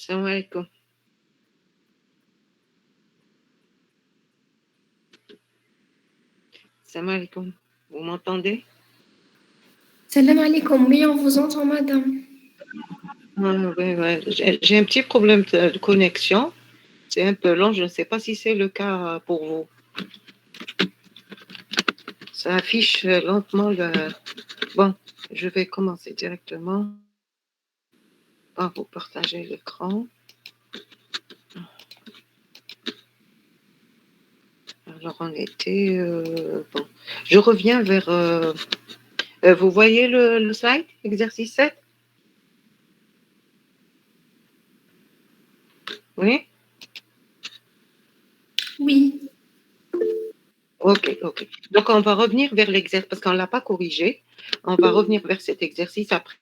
Salam alaikum. Salam alaikum. Vous m'entendez? Salam alaikum. Oui, on vous entend, madame. Ouais. J'ai un petit problème de connexion. C'est un peu long. Je ne sais pas si c'est le cas pour vous. Ça affiche lentement le... Bon, je vais commencer directement par vous partager l'écran. Alors, on était... bon. Je reviens vers... vous voyez le slide, exercice 7? Oui? Oui. Ok. Donc, on va revenir vers l'exercice, parce qu'on ne l'a pas corrigé. On va revenir vers cet exercice après.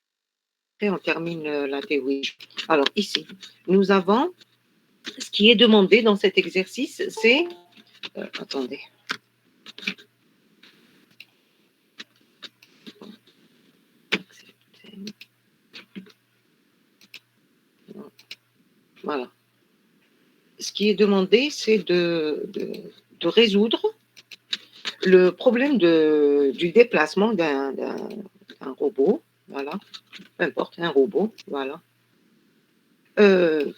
On termine la théorie. Alors, ici, nous avons... Ce qui est demandé dans cet exercice, c'est... attendez. Voilà. Ce qui est demandé, c'est de résoudre le problème du déplacement d'un robot, voilà, peu importe, un robot, voilà, d'un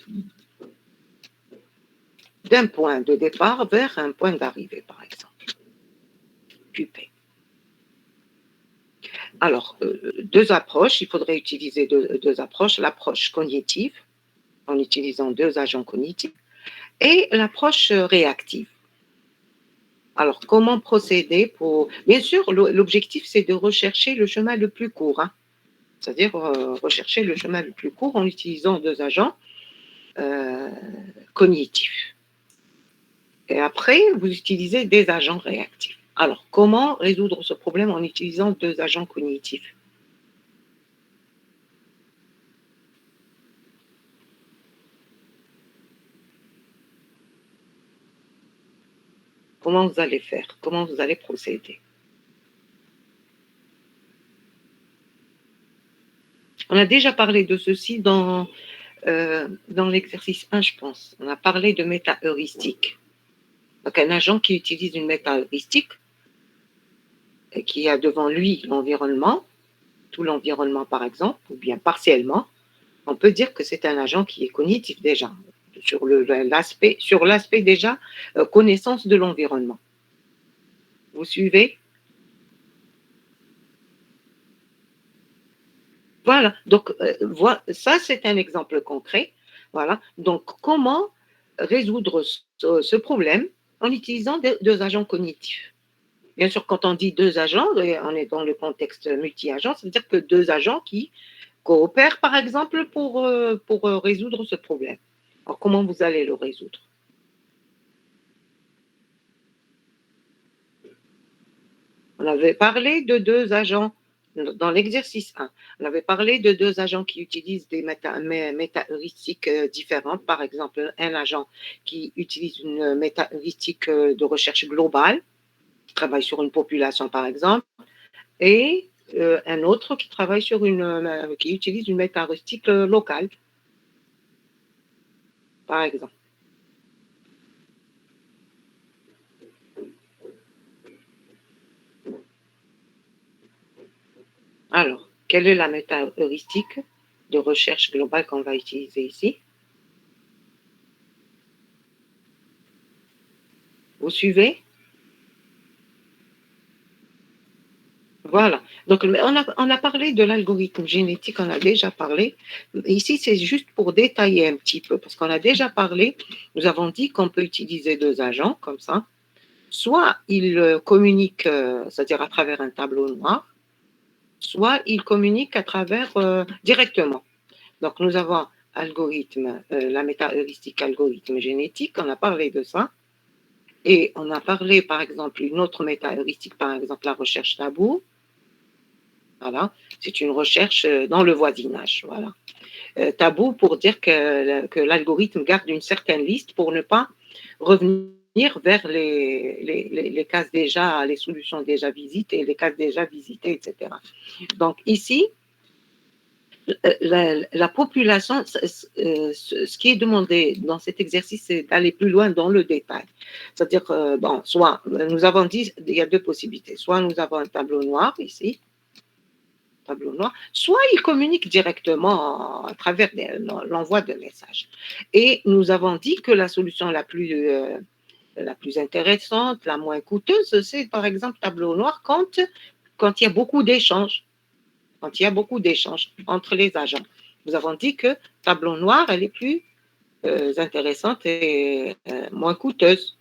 point de départ vers un point d'arrivée, par exemple, QP. Alors, deux approches, il faudrait utiliser deux approches, l'approche cognitive, en utilisant deux agents cognitifs, et l'approche réactive. Alors, comment procéder pour... Bien sûr, l'objectif, c'est de rechercher le chemin le plus court, hein. C'est-à-dire rechercher le chemin le plus court en utilisant deux agents cognitifs. Et après, vous utilisez des agents réactifs. Alors, comment résoudre ce problème en utilisant deux agents cognitifs? Comment vous allez faire? Comment vous allez procéder? On a déjà parlé de ceci dans l'exercice 1, je pense. On a parlé de méta-heuristique. Donc, un agent qui utilise une méta-heuristique et qui a devant lui l'environnement, tout l'environnement par exemple, ou bien partiellement, on peut dire que c'est un agent qui est cognitif déjà, sur l'aspect déjà connaissance de l'environnement. Vous suivez? Voilà, donc ça c'est un exemple concret. Voilà, donc comment résoudre ce problème en utilisant deux agents cognitifs? Bien sûr, quand on dit deux agents, on est dans le contexte multi-agent, ça veut dire que deux agents qui coopèrent, par exemple, pour résoudre ce problème. Alors, comment vous allez le résoudre? On avait parlé de deux agents dans l'exercice 1. On avait parlé de deux agents qui utilisent des méta-heuristiques différentes. Par exemple, un agent qui utilise une méta-heuristique de recherche globale, qui travaille sur une population, par exemple, et un autre qui travaille qui utilise une méta-heuristique locale, par exemple. Alors, quelle est la méta-heuristique de recherche globale qu'on va utiliser ici? Vous suivez? Voilà. Donc, on a parlé de l'algorithme génétique, on a déjà parlé. Ici, c'est juste pour détailler un petit peu, parce qu'on a déjà parlé, nous avons dit qu'on peut utiliser deux agents comme ça. Soit ils communiquent, c'est-à-dire à travers un tableau noir, soit ils communiquent à travers directement. Donc, nous avons algorithme, la méta-heuristique algorithme génétique, on a parlé de ça. Et on a parlé, par exemple, une autre méta-heuristique, par exemple, la recherche tabou. Voilà, c'est une recherche dans le voisinage. Voilà. Tabou pour dire que l'algorithme garde une certaine liste pour ne pas revenir vers les cases déjà, les solutions déjà visitées, les cases déjà visitées, etc. Donc ici, la population, ce qui est demandé dans cet exercice, c'est d'aller plus loin dans le détail. C'est-à-dire, bon, soit, nous avons dit, il y a deux possibilités. Soit nous avons un tableau noir ici, tableau noir, soit ils communiquent directement à travers l'envoi de messages. Et nous avons dit que la solution la plus intéressante, la moins coûteuse, c'est par exemple tableau noir quand il y a beaucoup d'échanges. Quand il y a beaucoup d'échanges entre les agents. Nous avons dit que tableau noir, elle est plus intéressante et moins coûteuse.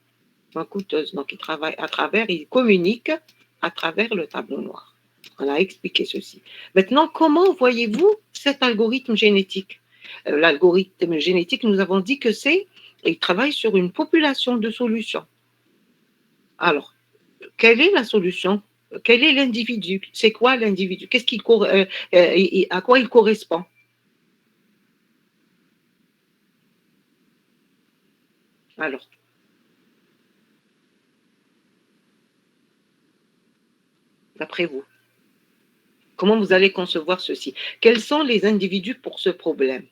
Moins coûteuse. Donc, ils travaillent à travers, ils communiquent à travers le tableau noir. On a expliqué ceci. Maintenant, comment voyez-vous cet algorithme génétique? L'algorithme génétique, nous avons dit que il travaille sur une population de solutions. Alors, quelle est la solution? Quel est l'individu? C'est quoi l'individu? À quoi il correspond? Alors, d'après vous, comment vous allez concevoir ceci? Quels sont les individus pour ce problème?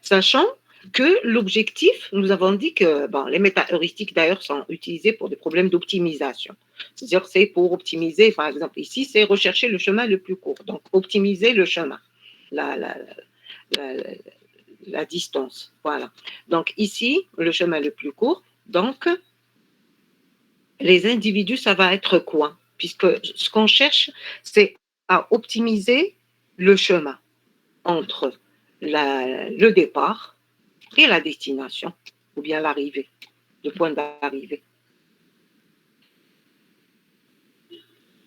Sachant que l'objectif, nous avons dit que les méta-heuristiques d'ailleurs sont utilisées pour des problèmes d'optimisation. C'est-à-dire c'est pour optimiser, par exemple ici, c'est rechercher le chemin le plus court. Donc optimiser le chemin, la, la, la, la distance. Voilà. Donc ici, le chemin le plus court. Donc les individus, ça va être quoi? Puisque ce qu'on cherche, c'est à optimiser le chemin entre le départ et la destination, ou bien l'arrivée, le point d'arrivée.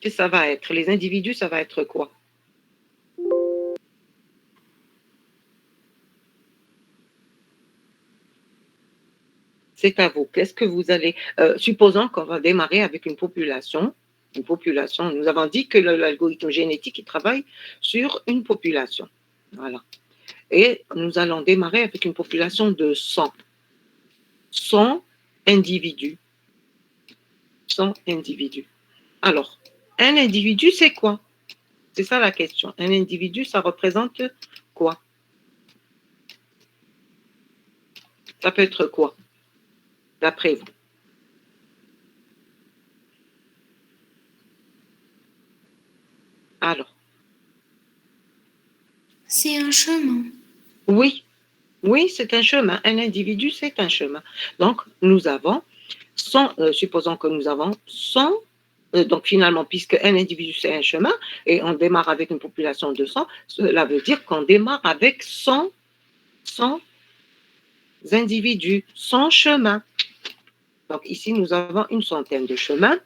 Qu'est-ce que ça va être? Les individus, ça va être quoi? C'est à vous. Qu'est-ce que vous allez... supposons qu'on va démarrer avec une population, nous avons dit que l'algorithme génétique, il travaille sur une population. Voilà. Et nous allons démarrer avec une population de 100. 100 individus. 100 individus. Alors, un individu, c'est quoi? C'est ça la question. Un individu, ça représente quoi? Ça peut être quoi, d'après vous? Alors, C'est un chemin. oui, oui, c'est un chemin. Un individu, c'est un chemin. Donc, nous avons 100, supposons que nous avons 100, donc finalement, puisque un individu, c'est un chemin, et on démarre avec une population de 100, cela veut dire qu'on démarre avec 100 individus, 100 chemins. Donc ici, nous avons une centaine de chemins.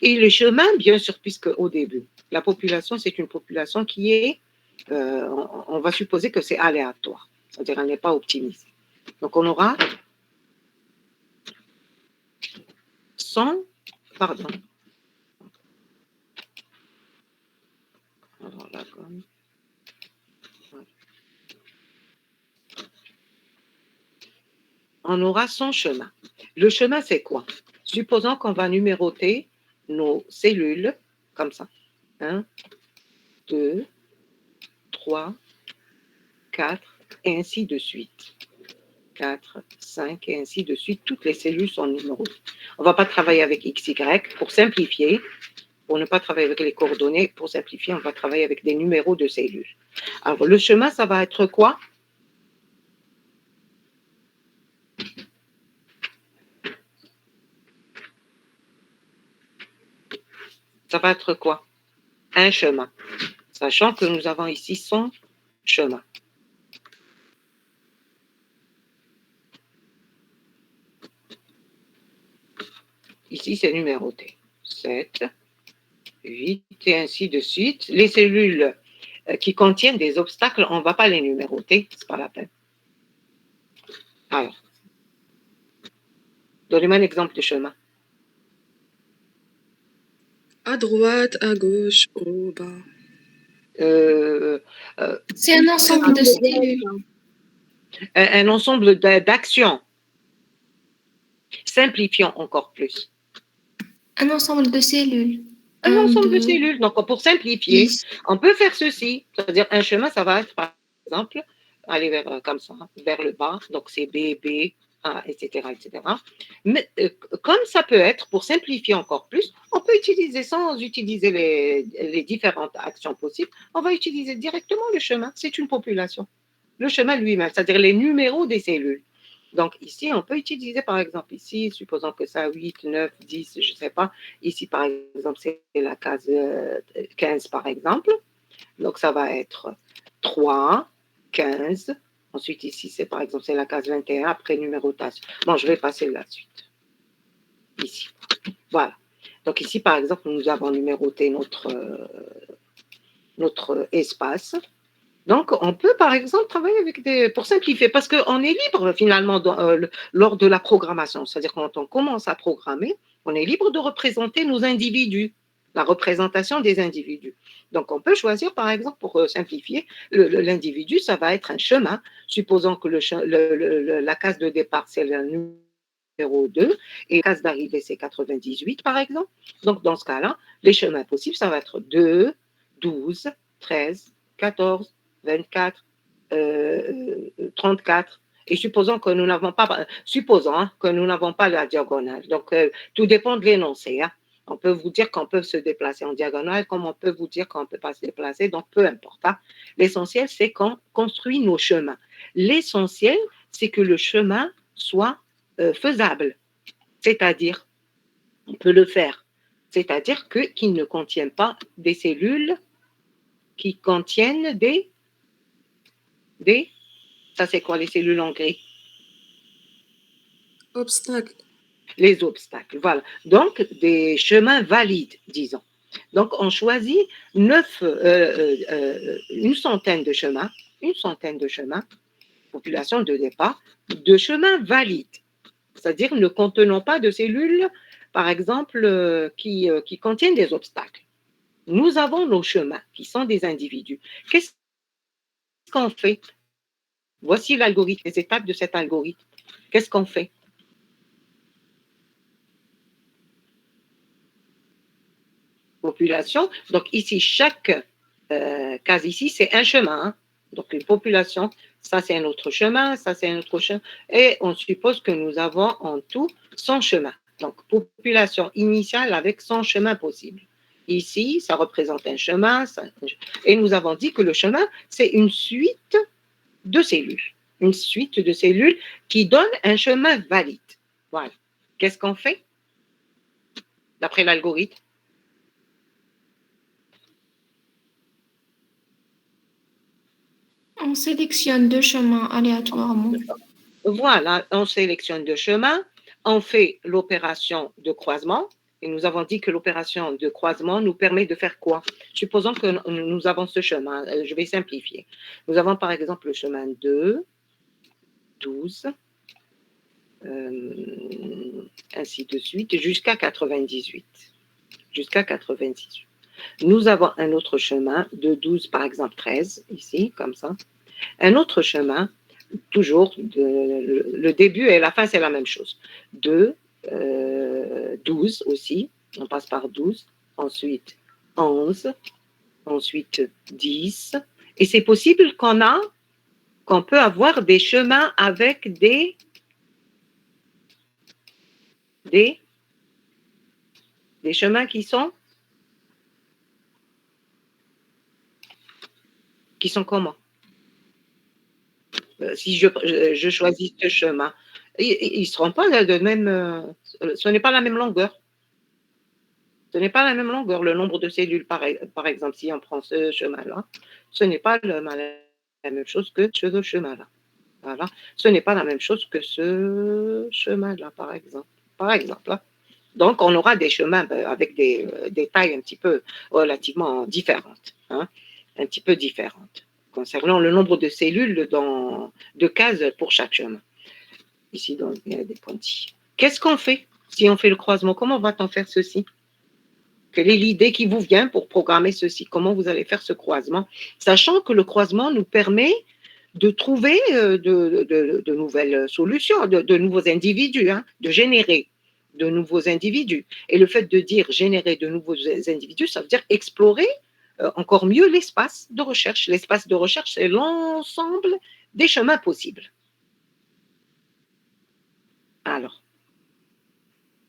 Et les chemins, bien sûr, puisque au début, la population, c'est une population qui est, on va supposer que c'est aléatoire, c'est-à-dire elle n'est pas optimisée. Donc on aura 100, pardon. Alors là, on aura 100 chemins. Le chemin, c'est quoi? Supposons qu'on va numéroter nos cellules comme ça. 1, 2, 3, 4, et ainsi de suite. 4, 5, et ainsi de suite. Toutes les cellules sont numérotées. On ne va pas travailler avec XY pour simplifier. Pour ne pas travailler avec les coordonnées, pour simplifier, on va travailler avec des numéros de cellules. Alors, le chemin, ça va être quoi? Ça va être quoi? Un chemin. Sachant que nous avons ici 100 chemins. Ici, c'est numéroté. 7, 8, et ainsi de suite. Les cellules qui contiennent des obstacles, on ne va pas les numéroter, ce n'est pas la peine. Alors, donnez-moi un exemple de chemin. À droite, à gauche, au bas. C'est un ensemble de cellules. Un ensemble d'actions. Simplifions encore plus. Un ensemble de cellules. un 1, ensemble de 2, cellules. Donc, pour simplifier, 10. on peut faire ceci. C'est-à-dire, un chemin, ça va être, par exemple, aller vers, comme ça, vers le bas. Donc, c'est B, B, A, etc., etc. Mais comme ça peut être, pour simplifier encore plus, on peut utiliser, sans utiliser les différentes actions possibles, on va utiliser directement le chemin. C'est une population. Le chemin lui-même, c'est-à-dire les numéros des cellules. Donc ici, on peut utiliser par exemple ici, supposons que ça a 8, 9, 10, je ne sais pas. Ici, par exemple, c'est la case 15, par exemple. Donc ça va être 3, 15. Ensuite, ici, c'est par exemple, c'est la case 21, après numérotation. Bon, je vais passer la suite. Ici. Voilà. Donc ici, par exemple, nous avons numéroté notre espace. Donc, on peut, par exemple, travailler avec pour simplifier, parce qu'on est libre, finalement, lors de la programmation. C'est-à-dire, quand on commence à programmer, on est libre de représenter nos individus, la représentation des individus. Donc, on peut choisir, par exemple, pour simplifier, l'individu, ça va être un chemin. Supposons que la case de départ, c'est le numéro 2, et la case d'arrivée, c'est 98, par exemple. Donc, dans ce cas-là, les chemins possibles, ça va être 2, 12, 13, 14, 24, 34. Et supposons que nous n'avons pas, la diagonale. Donc, tout dépend de l'énoncé. Hein. On peut vous dire qu'on peut se déplacer en diagonale, comme on peut vous dire qu'on ne peut pas se déplacer. Donc, peu importe. Hein. L'essentiel, c'est qu'on construit nos chemins. L'essentiel, c'est que le chemin soit faisable. C'est-à-dire, on peut le faire. C'est-à-dire qu'il ne contient pas des cellules qui contiennent ça c'est quoi les cellules en gris? Obstacle. Les obstacles, voilà. Donc, des chemins valides, disons. Donc, on choisit une centaine de chemins, population de départ, de chemins valides, c'est-à-dire ne contenant pas de cellules, par exemple, qui contiennent des obstacles. Nous avons nos chemins, qui sont des individus. Qu'est-ce qu'on fait? Voici l'algorithme, les étapes de cet algorithme. Qu'est-ce qu'on fait? Population. Donc ici, chaque case ici, c'est un chemin. Hein. Donc une population, ça c'est un autre chemin, ça c'est un autre chemin. Et on suppose que nous avons en tout 100 chemins. Donc population initiale avec 100 chemins possibles. Ici, ça représente un chemin. Et nous avons dit que le chemin, c'est une suite de cellules. Une suite de cellules qui donne un chemin valide. Voilà. Qu'est-ce qu'on fait d'après l'algorithme? On sélectionne 2 chemins aléatoirement. Voilà, on sélectionne 2 chemins, on fait l'opération de croisement, et nous avons dit que l'opération de croisement nous permet de faire quoi? Supposons que nous avons ce chemin, je vais simplifier. Nous avons par exemple le chemin 2, 12, ainsi de suite, jusqu'à 98. Jusqu'à 98. Nous avons un autre chemin de 12, par exemple 13, ici, comme ça. Un autre chemin, toujours, le début et la fin, c'est la même chose. 2, 12 aussi, on passe par 12, ensuite 11, ensuite 10. Et c'est possible qu'on peut avoir des chemins avec des chemins qui sont comment? Si je choisis ce chemin, ils ne seront pas de même, ce n'est pas la même longueur. Ce n'est pas la même longueur. Le nombre de cellules, par exemple, si on prend ce chemin-là, ce n'est pas la même chose que ce chemin-là. Voilà. Ce n'est pas la même chose que ce chemin-là, par exemple. Hein. Donc, on aura des chemins avec des tailles un petit peu relativement différentes. Hein, un petit peu différentes, concernant le nombre de cellules de cases pour chaque chemin. Ici, donc, il y a des pointillés. Qu'est-ce qu'on fait si on fait le croisement? Comment va-t-on faire ceci? Quelle est l'idée qui vous vient pour programmer ceci? Comment vous allez faire ce croisement? Sachant que le croisement nous permet de trouver de nouvelles solutions, de nouveaux individus, hein, de générer de nouveaux individus. Et le fait de dire générer de nouveaux individus, ça veut dire explorer encore mieux l'espace de recherche. L'espace de recherche, c'est l'ensemble des chemins possibles. Alors,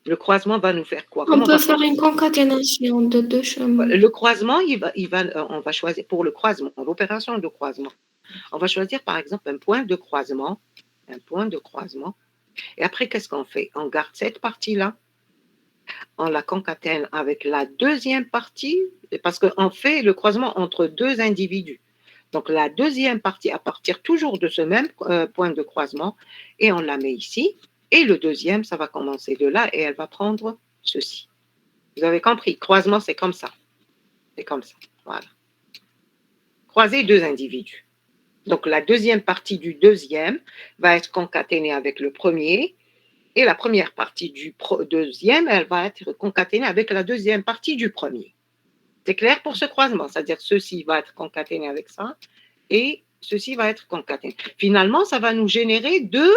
le croisement va nous faire quoi? On peut faire une concaténation de deux chemins. Le croisement, on va choisir pour le croisement, l'opération de croisement. On va choisir par exemple un point de croisement, et après qu'est-ce qu'on fait? On garde cette partie-là, on la concatène avec la deuxième partie, parce qu'on fait le croisement entre deux individus. Donc la deuxième partie, à partir toujours de ce même point de croisement, et on la met ici, et le deuxième, ça va commencer de là, et elle va prendre ceci. Vous avez compris, croisement, c'est comme ça. C'est comme ça, voilà. Croiser deux individus. Donc la deuxième partie du deuxième va être concaténée avec le premier, et la première partie du deuxième, elle va être concaténée avec la deuxième partie du premier. C'est clair pour ce croisement, c'est-à-dire ceci va être concaténé avec ça, et ceci va être concaténé. Finalement, ça va nous générer deux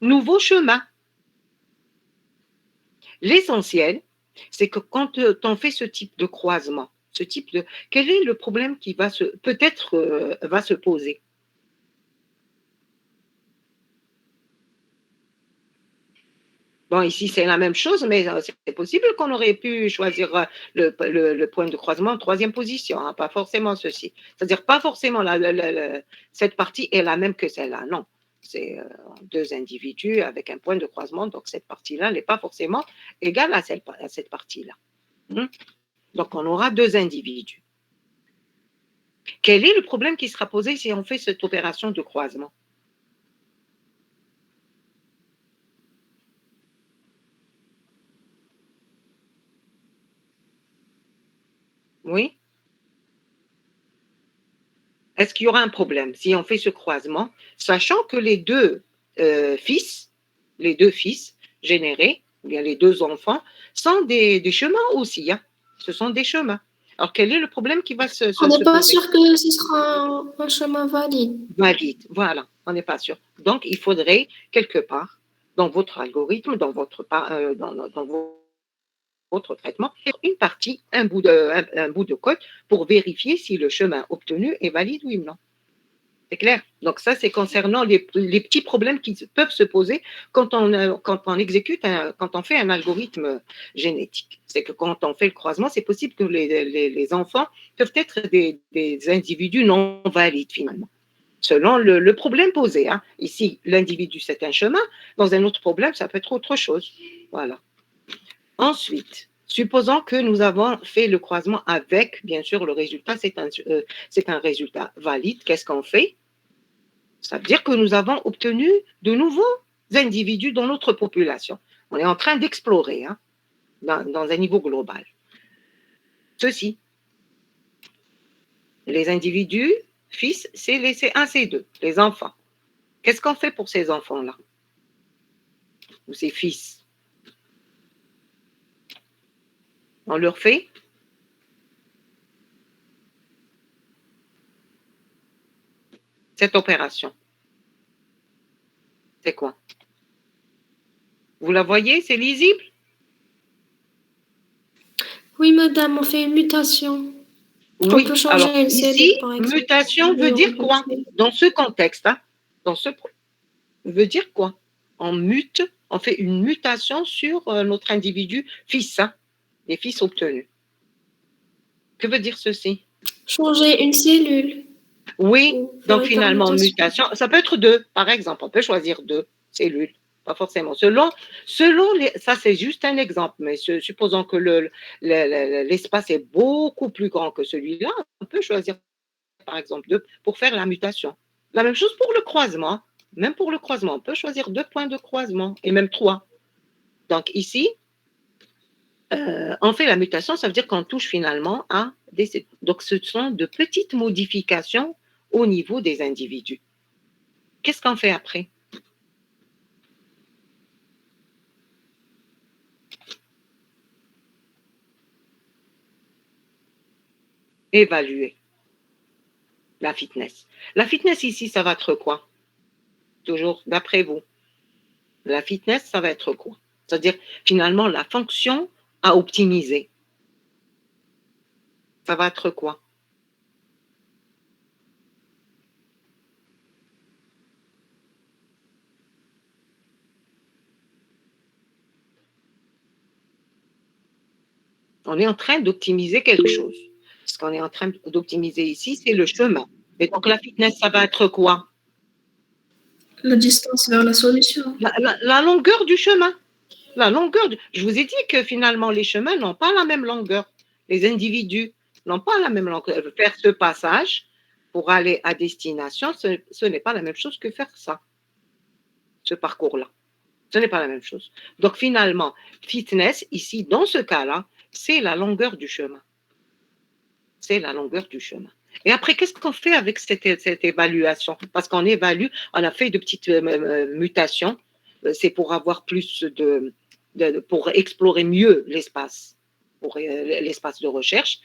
nouveaux chemins. L'essentiel, c'est que quand on fait ce type de croisement, quel est le problème qui va peut-être va se poser? Bon, ici, c'est la même chose, mais c'est possible qu'on aurait pu choisir le point de croisement en troisième position, hein, pas forcément ceci. C'est-à-dire pas forcément cette partie est la même que celle-là, non. C'est deux individus avec un point de croisement, donc cette partie-là n'est pas forcément égale à cette partie-là. Donc, on aura deux individus. Quel est le problème qui sera posé si on fait cette opération de croisement? Oui? Est-ce qu'il y aura un problème si on fait ce croisement, sachant que les deux fils générés, ou bien les deux enfants, sont des chemins aussi, hein. Ce sont des chemins. Alors, quel est le problème qui va se On n'est pas poser? sûr que ce sera un chemin valide. Valide, voilà, on n'est pas sûr. Donc, il faudrait quelque part, dans votre algorithme, dans votre traitement, une partie, un bout de code pour vérifier si le chemin obtenu est valide, oui ou non. C'est clair? Donc ça, c'est concernant les petits problèmes qui peuvent se poser quand on exécute, quand on fait un algorithme génétique. C'est que quand on fait le croisement, c'est possible que les enfants peuvent être des individus non valides finalement, selon le problème posé, hein. Ici, l'individu, c'est un chemin. Dans un autre problème, ça peut être autre chose. Voilà. Ensuite, supposons que nous avons fait le croisement avec, bien sûr, le résultat, c'est un résultat valide. Qu'est-ce qu'on fait? Ça veut dire que nous avons obtenu de nouveaux individus dans notre population. On est en train d'explorer, hein, dans un niveau global. Ceci, les individus, fils, c'est les C1, C2, les enfants. Qu'est-ce qu'on fait pour ces enfants-là? Ou ces fils? On leur fait cette opération. C'est quoi? Vous la voyez? C'est lisible? Oui, madame, on fait une mutation. Oui. On peut changer Alors, une ici, cellule, par exemple. mutation veut dire quoi? Dans ce contexte, hein, veut dire quoi? On fait une mutation sur notre individu fils, hein, les fils obtenus. Que veut dire ceci? Changer une cellule. Oui, donc finalement, mutation, ça peut être deux, par exemple, on peut choisir deux cellules, pas forcément. Ça c'est juste un exemple, mais supposons que l'espace est beaucoup plus grand que celui-là, on peut choisir par exemple deux pour faire la mutation. La même chose pour le croisement, même pour le croisement, on peut choisir deux points de croisement, et même trois. Donc ici, on fait la mutation, ça veut dire qu'on touche finalement à des... Donc ce sont de petites modifications au niveau des individus. Qu'est-ce qu'on fait après? Évaluer la fitness. La fitness ici, ça va être quoi? Toujours d'après vous. La fitness, ça va être quoi? C'est-à-dire, finalement, la fonction à optimiser. Ça va être quoi? On est en train d'optimiser quelque chose. Ce qu'on est en train d'optimiser ici, c'est le chemin. Et donc, la fitness, ça va être quoi? La distance vers la solution. La longueur du chemin. Je vous ai dit que finalement, les chemins n'ont pas la même longueur. Les individus n'ont pas la même longueur. Faire ce passage pour aller à destination, ce n'est pas la même chose que faire ça, ce parcours-là. Ce n'est pas la même chose. Donc finalement, fitness, ici, dans ce cas-là, c'est la longueur du chemin. C'est la longueur du chemin. Et après, qu'est-ce qu'on fait avec cette évaluation? Parce qu'on évalue, on a fait de petites mutations. C'est pour avoir plus pour explorer mieux l'espace, pour l'espace de recherche.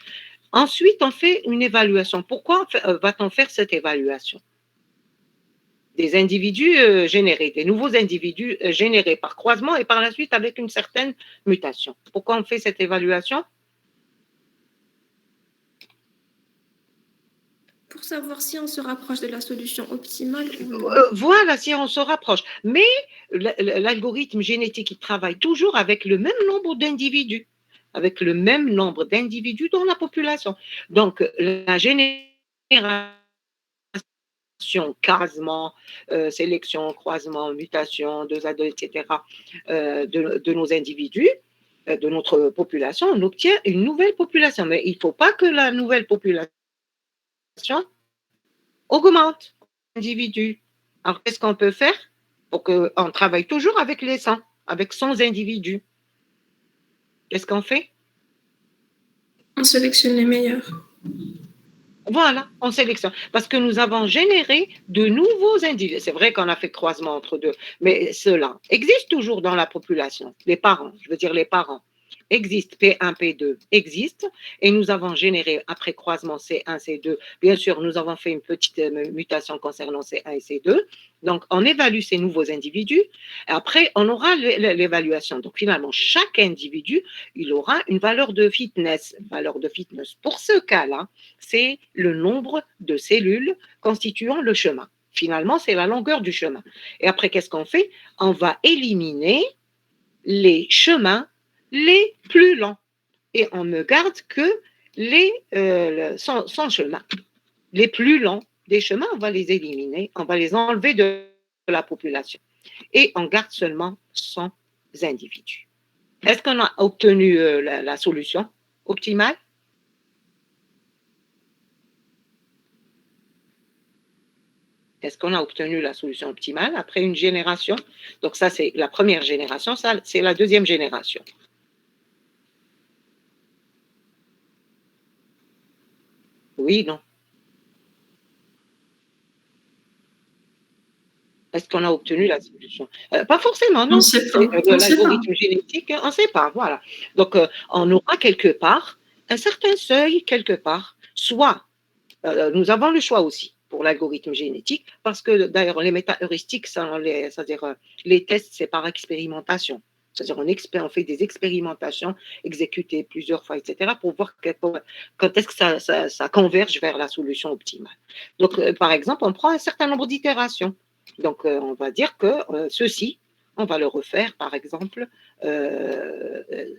Ensuite, on fait une évaluation. Pourquoi va-t-on faire cette évaluation? Des individus générés, des nouveaux individus générés par croisement et par la suite avec une certaine mutation. Pourquoi on fait cette évaluation? Pour savoir si on se rapproche de la solution optimale ou non. Voilà, si on se rapproche. Mais l'algorithme génétique, il travaille toujours avec le même nombre d'individus, avec le même nombre d'individus dans la population. Donc, la génération, casement, sélection, croisement, mutation, etc., de nos individus, de notre population, on obtient une nouvelle population. Mais il ne faut pas que la nouvelle population augmente l'individu. Alors, qu'est-ce qu'on peut faire pour qu'on travaille toujours avec les 100, avec 100 individus? Qu'est-ce qu'on fait? On sélectionne les meilleurs. Voilà, on sélectionne. Parce que nous avons généré de nouveaux individus. C'est vrai qu'on a fait croisement entre deux, mais cela existe toujours dans la population. Les parents, je veux dire les parents, existent. P1, P2 existe. Et nous avons généré, après croisement C1, C2, bien sûr, nous avons fait une petite mutation concernant C1 et C2. Donc, on évalue ces nouveaux individus. Après, on aura l'évaluation. Donc, finalement, chaque individu, il aura une valeur de fitness. Valeur de fitness. Pour ce cas-là, c'est le nombre de cellules constituant le chemin. Finalement, c'est la longueur du chemin. Et après, qu'est-ce qu'on fait? On va éliminer les chemins les plus lents. Et on ne garde que sans chemin. Les plus lents des chemins, on va les éliminer, on va les enlever de la population. Et on garde seulement 100 individus. Est-ce qu'on a obtenu la solution optimale? Est-ce qu'on a obtenu la solution optimale après une génération? Donc ça, c'est la première génération, ça, c'est la deuxième génération. Oui, non. Est-ce qu'on a obtenu la solution? Pas forcément, non. On ne sait pas. L'algorithme génétique, on ne sait pas, voilà. Donc, on aura quelque part un certain seuil, quelque part, soit nous avons le choix aussi pour l'algorithme génétique, parce que d'ailleurs, les méta-heuristiques, c'est-à-dire les tests, c'est par expérimentation. C'est-à-dire on fait des expérimentations exécutées plusieurs fois, etc., pour voir quand est-ce que ça converge vers la solution optimale. Donc, par exemple, on prend un certain nombre d'itérations. Donc, on va dire que ceci, on va le refaire, par exemple,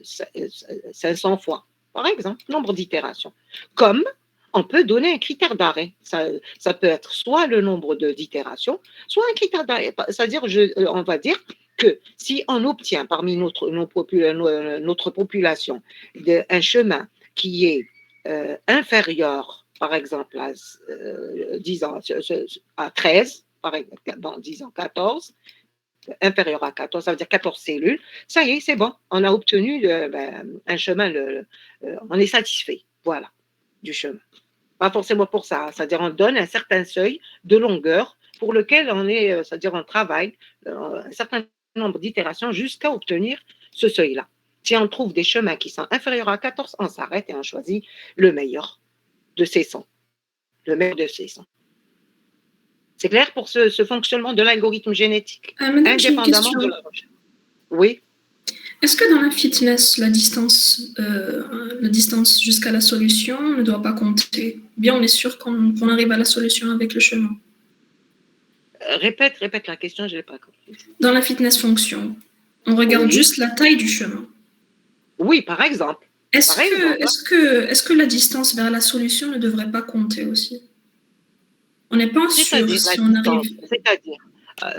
500 fois, par exemple, nombre d'itérations. Comme on peut donner un critère d'arrêt. Ça peut être soit le nombre d'itérations, soit un critère d'arrêt. C'est-à-dire, on va dire que si on obtient parmi notre population un chemin qui est inférieur, par exemple, disons, à 13, par exemple, disons 14, inférieur à 14, ça veut dire 14 cellules, ça y est, c'est bon, on a obtenu un chemin, on est satisfait, voilà, du chemin. Pas forcément pour ça, c'est-à-dire on donne un certain seuil de longueur pour lequel c'est-à-dire on travaille un certain nombre d'itérations jusqu'à obtenir ce seuil-là. Si on trouve des chemins qui sont inférieurs à 14, on s'arrête et on choisit le meilleur de ces 100. Le meilleur de ces 100. C'est clair pour ce fonctionnement de l'algorithme génétique, Madame, indépendamment de la recherche. Oui. Est-ce que dans la fitness, la distance jusqu'à la solution ne doit pas compter? Bien, on est sûr qu'on arrive à la solution avec le chemin. Répète la question, je ne l'ai pas compris. Dans la fitness fonction, on regarde Oui, juste la taille du chemin. oui, par exemple. Par exemple, hein. Est-ce que la distance vers la solution ne devrait pas compter aussi? On n'est pas sûr C'est-à-dire la si on distance, arrive. c'est-à-dire,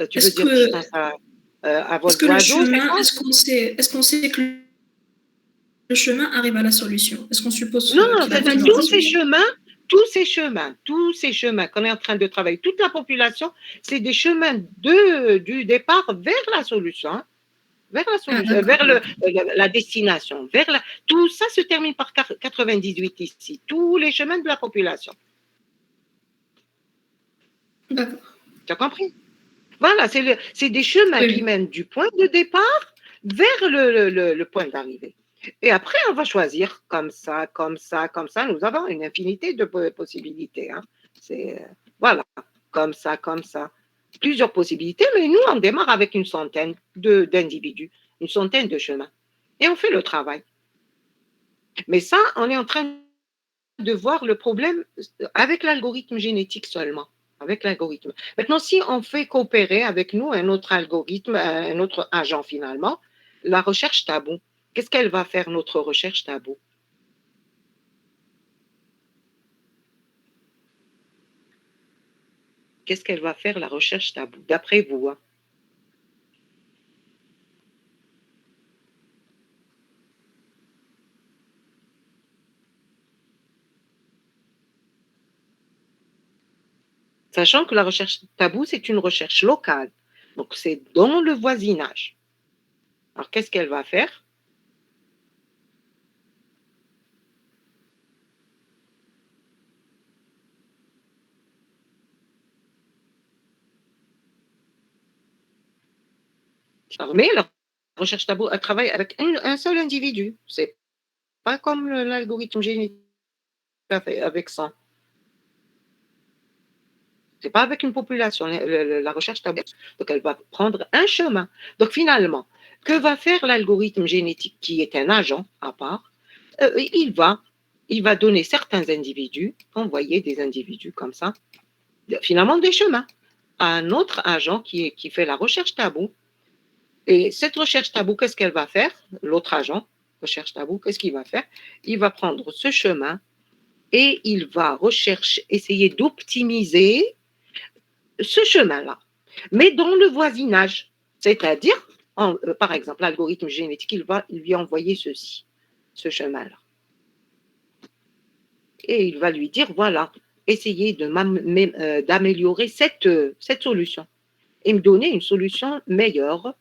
tu veux Est-ce dire que, distance à est-ce vol que le d'oiseau, c'est chemin, ça? est-ce qu'on sait que le chemin arrive à la solution? Est-ce qu'on suppose Non, non, qu'il c'est-à-dire arrive dans la solution? tous ces chemins qu'on est en train de travailler, toute la population, c'est des chemins du départ vers la solution, hein, vers la Ah, solution, d'accord, vers d'accord. la destination, tout ça se termine par 98 ici, tous les chemins de la population. D'accord. Tu as compris? Voilà, c'est des chemins Oui, qui oui. mènent du point de départ vers le point d'arrivée. Et après, on va choisir comme ça, comme ça, comme ça. Nous avons une infinité de possibilités, hein. C'est, voilà, comme ça, comme ça. Plusieurs possibilités, mais nous, on démarre avec une centaine d'individus, une centaine de chemins. Et on fait le travail. Mais ça, on est en train de voir le problème avec l'algorithme génétique seulement. Avec l'algorithme. Maintenant, si on fait coopérer avec nous un autre algorithme, un autre agent finalement, la recherche tabou, qu'est-ce qu'elle va faire notre recherche tabou? Qu'est-ce qu'elle va faire la recherche tabou, d'après vous, hein? Sachant que la recherche tabou, c'est une recherche locale. Donc, c'est dans le voisinage. Alors, qu'est-ce qu'elle va faire? Mais la recherche tabou, elle travaille avec un seul individu. C'est pas comme l'algorithme génétique avec ça. C'est pas avec une population, la recherche tabou. Donc, elle va prendre un chemin. Donc, finalement, que va faire l'algorithme génétique qui est un agent à part? Il va donner certains individus, envoyer des individus comme ça, finalement des chemins, à un autre agent qui fait la recherche tabou. Et cette recherche tabou, qu'est-ce qu'elle va faire? L'autre agent, recherche tabou, qu'est-ce qu'il va faire? Il va prendre ce chemin et il va essayer d'optimiser ce chemin-là, mais dans le voisinage. C'est-à-dire, par exemple, l'algorithme génétique, il lui envoyer ceci, ce chemin-là. Et il va lui dire, voilà, essayez d'améliorer cette solution et me donner une solution meilleure.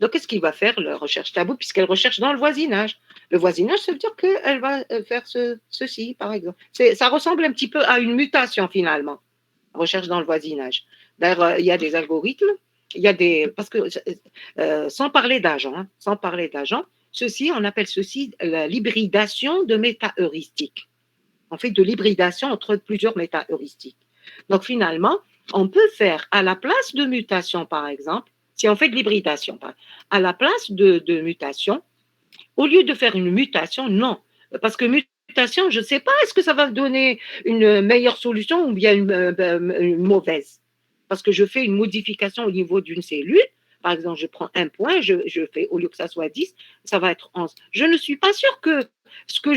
Donc, qu'est-ce qu'il va faire, la recherche tabou, puisqu'elle recherche dans le voisinage? Le voisinage, ça veut dire qu'elle va faire ceci, par exemple. Ça ressemble un petit peu à une mutation, finalement, recherche dans le voisinage. D'ailleurs, il y a des algorithmes, il y a parce que, sans parler d'agents, hein, sans parler d'agents, on appelle ceci l'hybridation de méta-heuristiques. On fait de l'hybridation entre plusieurs méta-heuristiques. Donc, finalement, on peut faire à la place de mutation, par exemple, si on fait de l'hybridation, à la place de mutation, au lieu de faire une mutation, non. Parce que mutation, je ne sais pas, est-ce que ça va donner une meilleure solution ou bien une mauvaise? Parce que je fais une modification au niveau d'une cellule. Par exemple, je prends un point, je fais, au lieu que ça soit 10, ça va être 11. Je ne suis pas sûre que ce que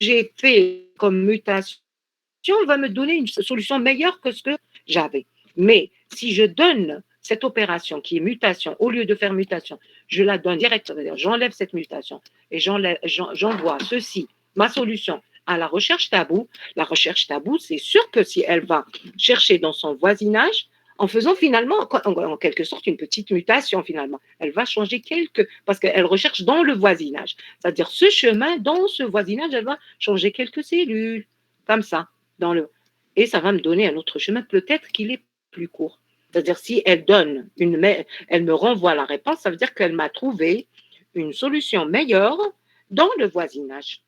j'ai fait comme mutation va me donner une solution meilleure que ce que j'avais. Mais si je donne cette opération qui est mutation, au lieu de faire mutation, je la donne directement, j'enlève cette mutation et j'envoie ceci, ma solution, à la recherche tabou, c'est sûr que si elle va chercher dans son voisinage, en faisant finalement, en quelque sorte, une petite mutation finalement, elle va changer parce qu'elle recherche dans le voisinage. C'est-à-dire ce chemin, dans ce voisinage, elle va changer quelques cellules, comme ça dans le et ça va me donner un autre chemin, peut-être qu'il est plus court. C'est-à-dire si elle me renvoie la réponse, ça veut dire qu'elle m'a trouvé une solution meilleure dans le voisinage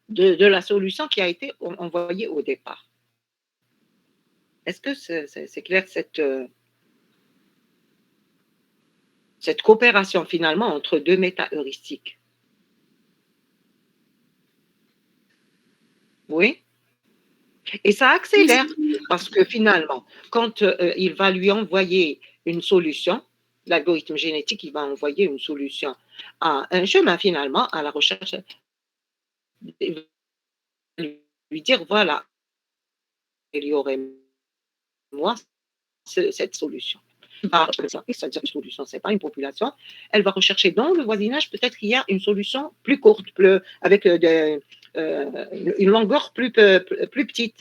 de la solution qui a été envoyée au départ. Est-ce que c'est clair cette coopération finalement entre deux méta-heuristiques. Oui. Et ça accélère parce que finalement, quand il va lui envoyer une solution, l'algorithme génétique, il va envoyer une solution à un chemin finalement à la recherche, il va lui dire voilà, améliorer moi cette solution. C'est-à-dire une solution, c'est pas une population. Elle va rechercher dans le voisinage, peut-être qu'il y a une solution plus courte, avec une longueur plus petite.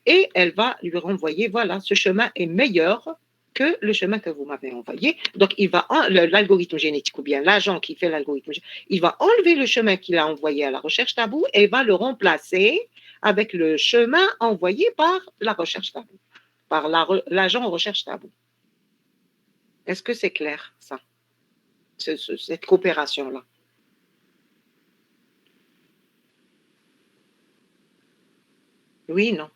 Et elle va lui renvoyer, voilà, ce chemin est meilleur que le chemin que vous m'avez envoyé. Donc, l'algorithme génétique ou bien l'agent qui fait l'algorithme, il va enlever le chemin qu'il a envoyé à la recherche tabou et va le remplacer avec le chemin envoyé par la recherche tabou, par l'agent recherche tabou. Est-ce que c'est clair, ça, cette coopération-là? Oui, non?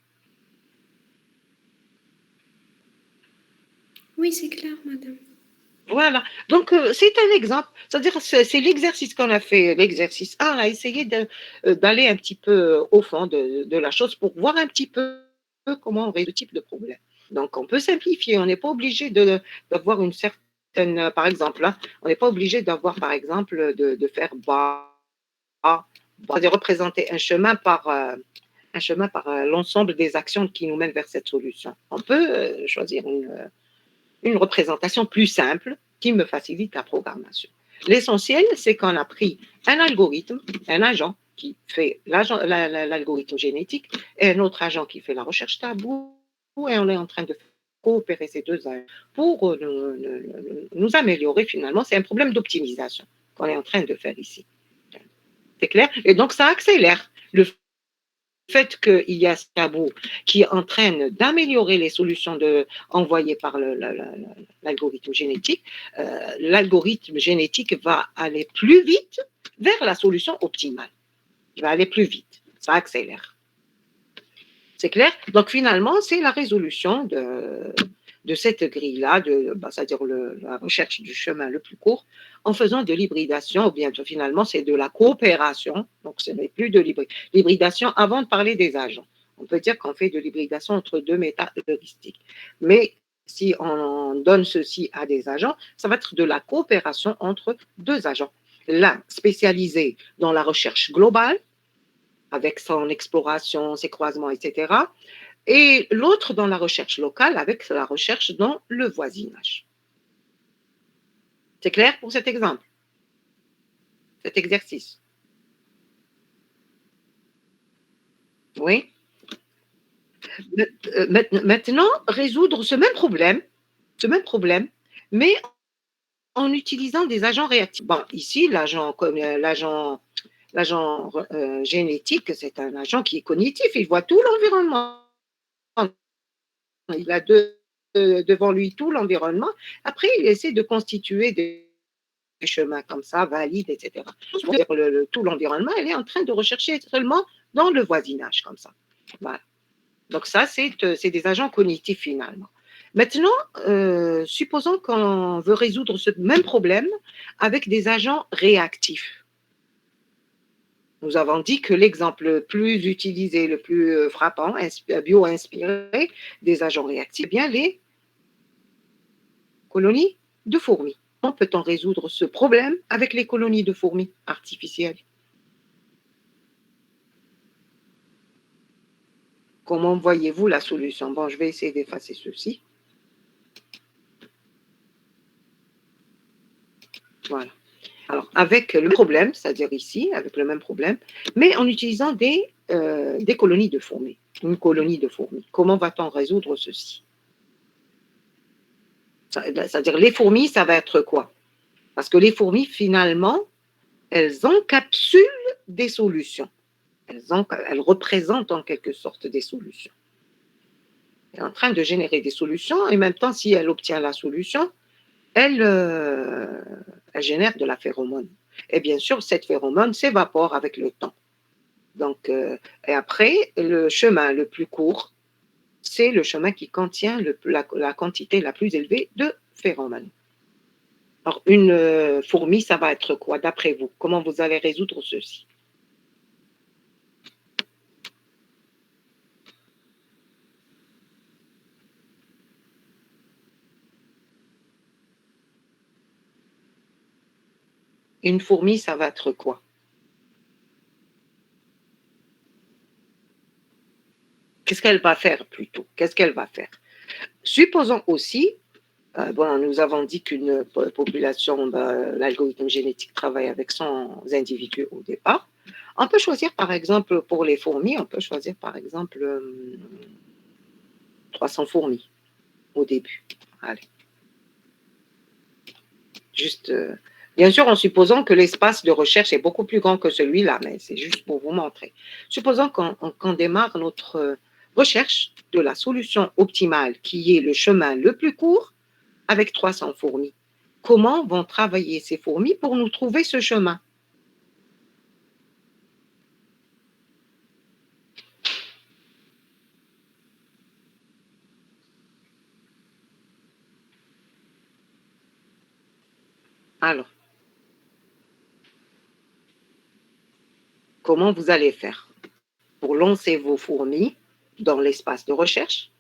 Oui, c'est clair, madame. Voilà. Donc, c'est un exemple. C'est-à-dire, c'est l'exercice qu'on a fait, l'exercice 1. On a essayé d'aller un petit peu au fond de la chose pour voir un petit peu comment on résout ce type de problème. Donc, on peut simplifier. On n'est pas obligé d'avoir une certaine, par exemple, hein, on n'est pas obligé d'avoir, par exemple, de faire bas, c'est-à-dire représenter un chemin par l'ensemble des actions qui nous mènent vers cette solution. On peut choisir une représentation plus simple qui me facilite la programmation. L'essentiel, c'est qu'on a pris un algorithme, un agent qui fait l'algorithme génétique et un autre agent qui fait la recherche tabou, et on est en train de coopérer ces deux agents pour nous améliorer finalement. C'est un problème d'optimisation qu'on est en train de faire ici. C'est clair? Et donc, ça accélère le fait qu'il y a ce tabou qui entraîne d'améliorer les solutions envoyées par l'algorithme génétique. L'algorithme génétique va aller plus vite vers la solution optimale. Il va aller plus vite. Ça accélère. C'est clair? Donc, finalement, c'est la résolution de cette grille-là, c'est-à-dire la recherche du chemin le plus court, en faisant de l'hybridation, ou bien finalement, c'est de la coopération. Donc, ce n'est plus de l'hybridation avant de parler des agents. On peut dire qu'on fait de l'hybridation entre deux méta-heuristiques. Mais si on donne ceci à des agents, ça va être de la coopération entre deux agents. L'un spécialisé dans la recherche globale, avec son exploration, ses croisements, etc. Et l'autre dans la recherche locale, avec la recherche dans le voisinage. C'est clair pour cet exemple, cet exercice? Oui. Maintenant, résoudre ce même problème, mais en utilisant des agents réactifs. Bon, ici, l'agent génétique, c'est un agent qui est cognitif, il voit tout l'environnement. Il a devant lui tout l'environnement. Après, il essaie de constituer des chemins comme ça, valides, etc. Tout l'environnement, elle est en train de rechercher seulement dans le voisinage, comme ça. Voilà. Donc ça, c'est des agents cognitifs finalement. Maintenant, supposons qu'on veut résoudre ce même problème avec des agents réactifs. Nous avons dit que l'exemple le plus utilisé, le plus frappant, bio-inspiré des agents réactifs, eh bien les colonies de fourmis. Comment peut-on résoudre ce problème avec les colonies de fourmis artificielles? Comment voyez-vous la solution? Bon, je vais essayer d'effacer ceci. Voilà. Alors, avec le problème, c'est-à-dire ici, avec le même problème, mais en utilisant des colonies de fourmis. Une colonie de fourmis. Comment va-t-on résoudre ceci? C'est-à-dire, les fourmis, ça va être quoi? Parce que les fourmis, finalement, elles encapsulent des solutions. Elles représentent en quelque sorte des solutions. Elle est en train de générer des solutions, et en même temps, si elle obtient la solution, elle génère de la phéromone. Et bien sûr, cette phéromone s'évapore avec le temps. Donc, et après, le chemin le plus court, c'est le chemin qui contient la quantité la plus élevée de phéromones. Alors, une fourmi, ça va être quoi, d'après vous? Comment vous allez résoudre ceci? Une fourmi, ça va être quoi? Qu'est-ce qu'elle va faire plutôt? Qu'est-ce qu'elle va faire? Supposons aussi, bon, nous avons dit qu'une population, l'algorithme génétique travaille avec 100 individus au départ. On peut choisir, par exemple, pour les fourmis, on peut choisir, par exemple, 300 fourmis au début. Allez. Juste, bien sûr, en supposant que l'espace de recherche est beaucoup plus grand que celui-là, mais c'est juste pour vous montrer. Supposons qu'on démarre notre recherche de la solution optimale, qui est le chemin le plus court, avec 300 fourmis. Comment vont travailler ces fourmis pour nous trouver ce chemin? Alors, comment vous allez faire pour lancer vos fourmis dans l'espace de recherche?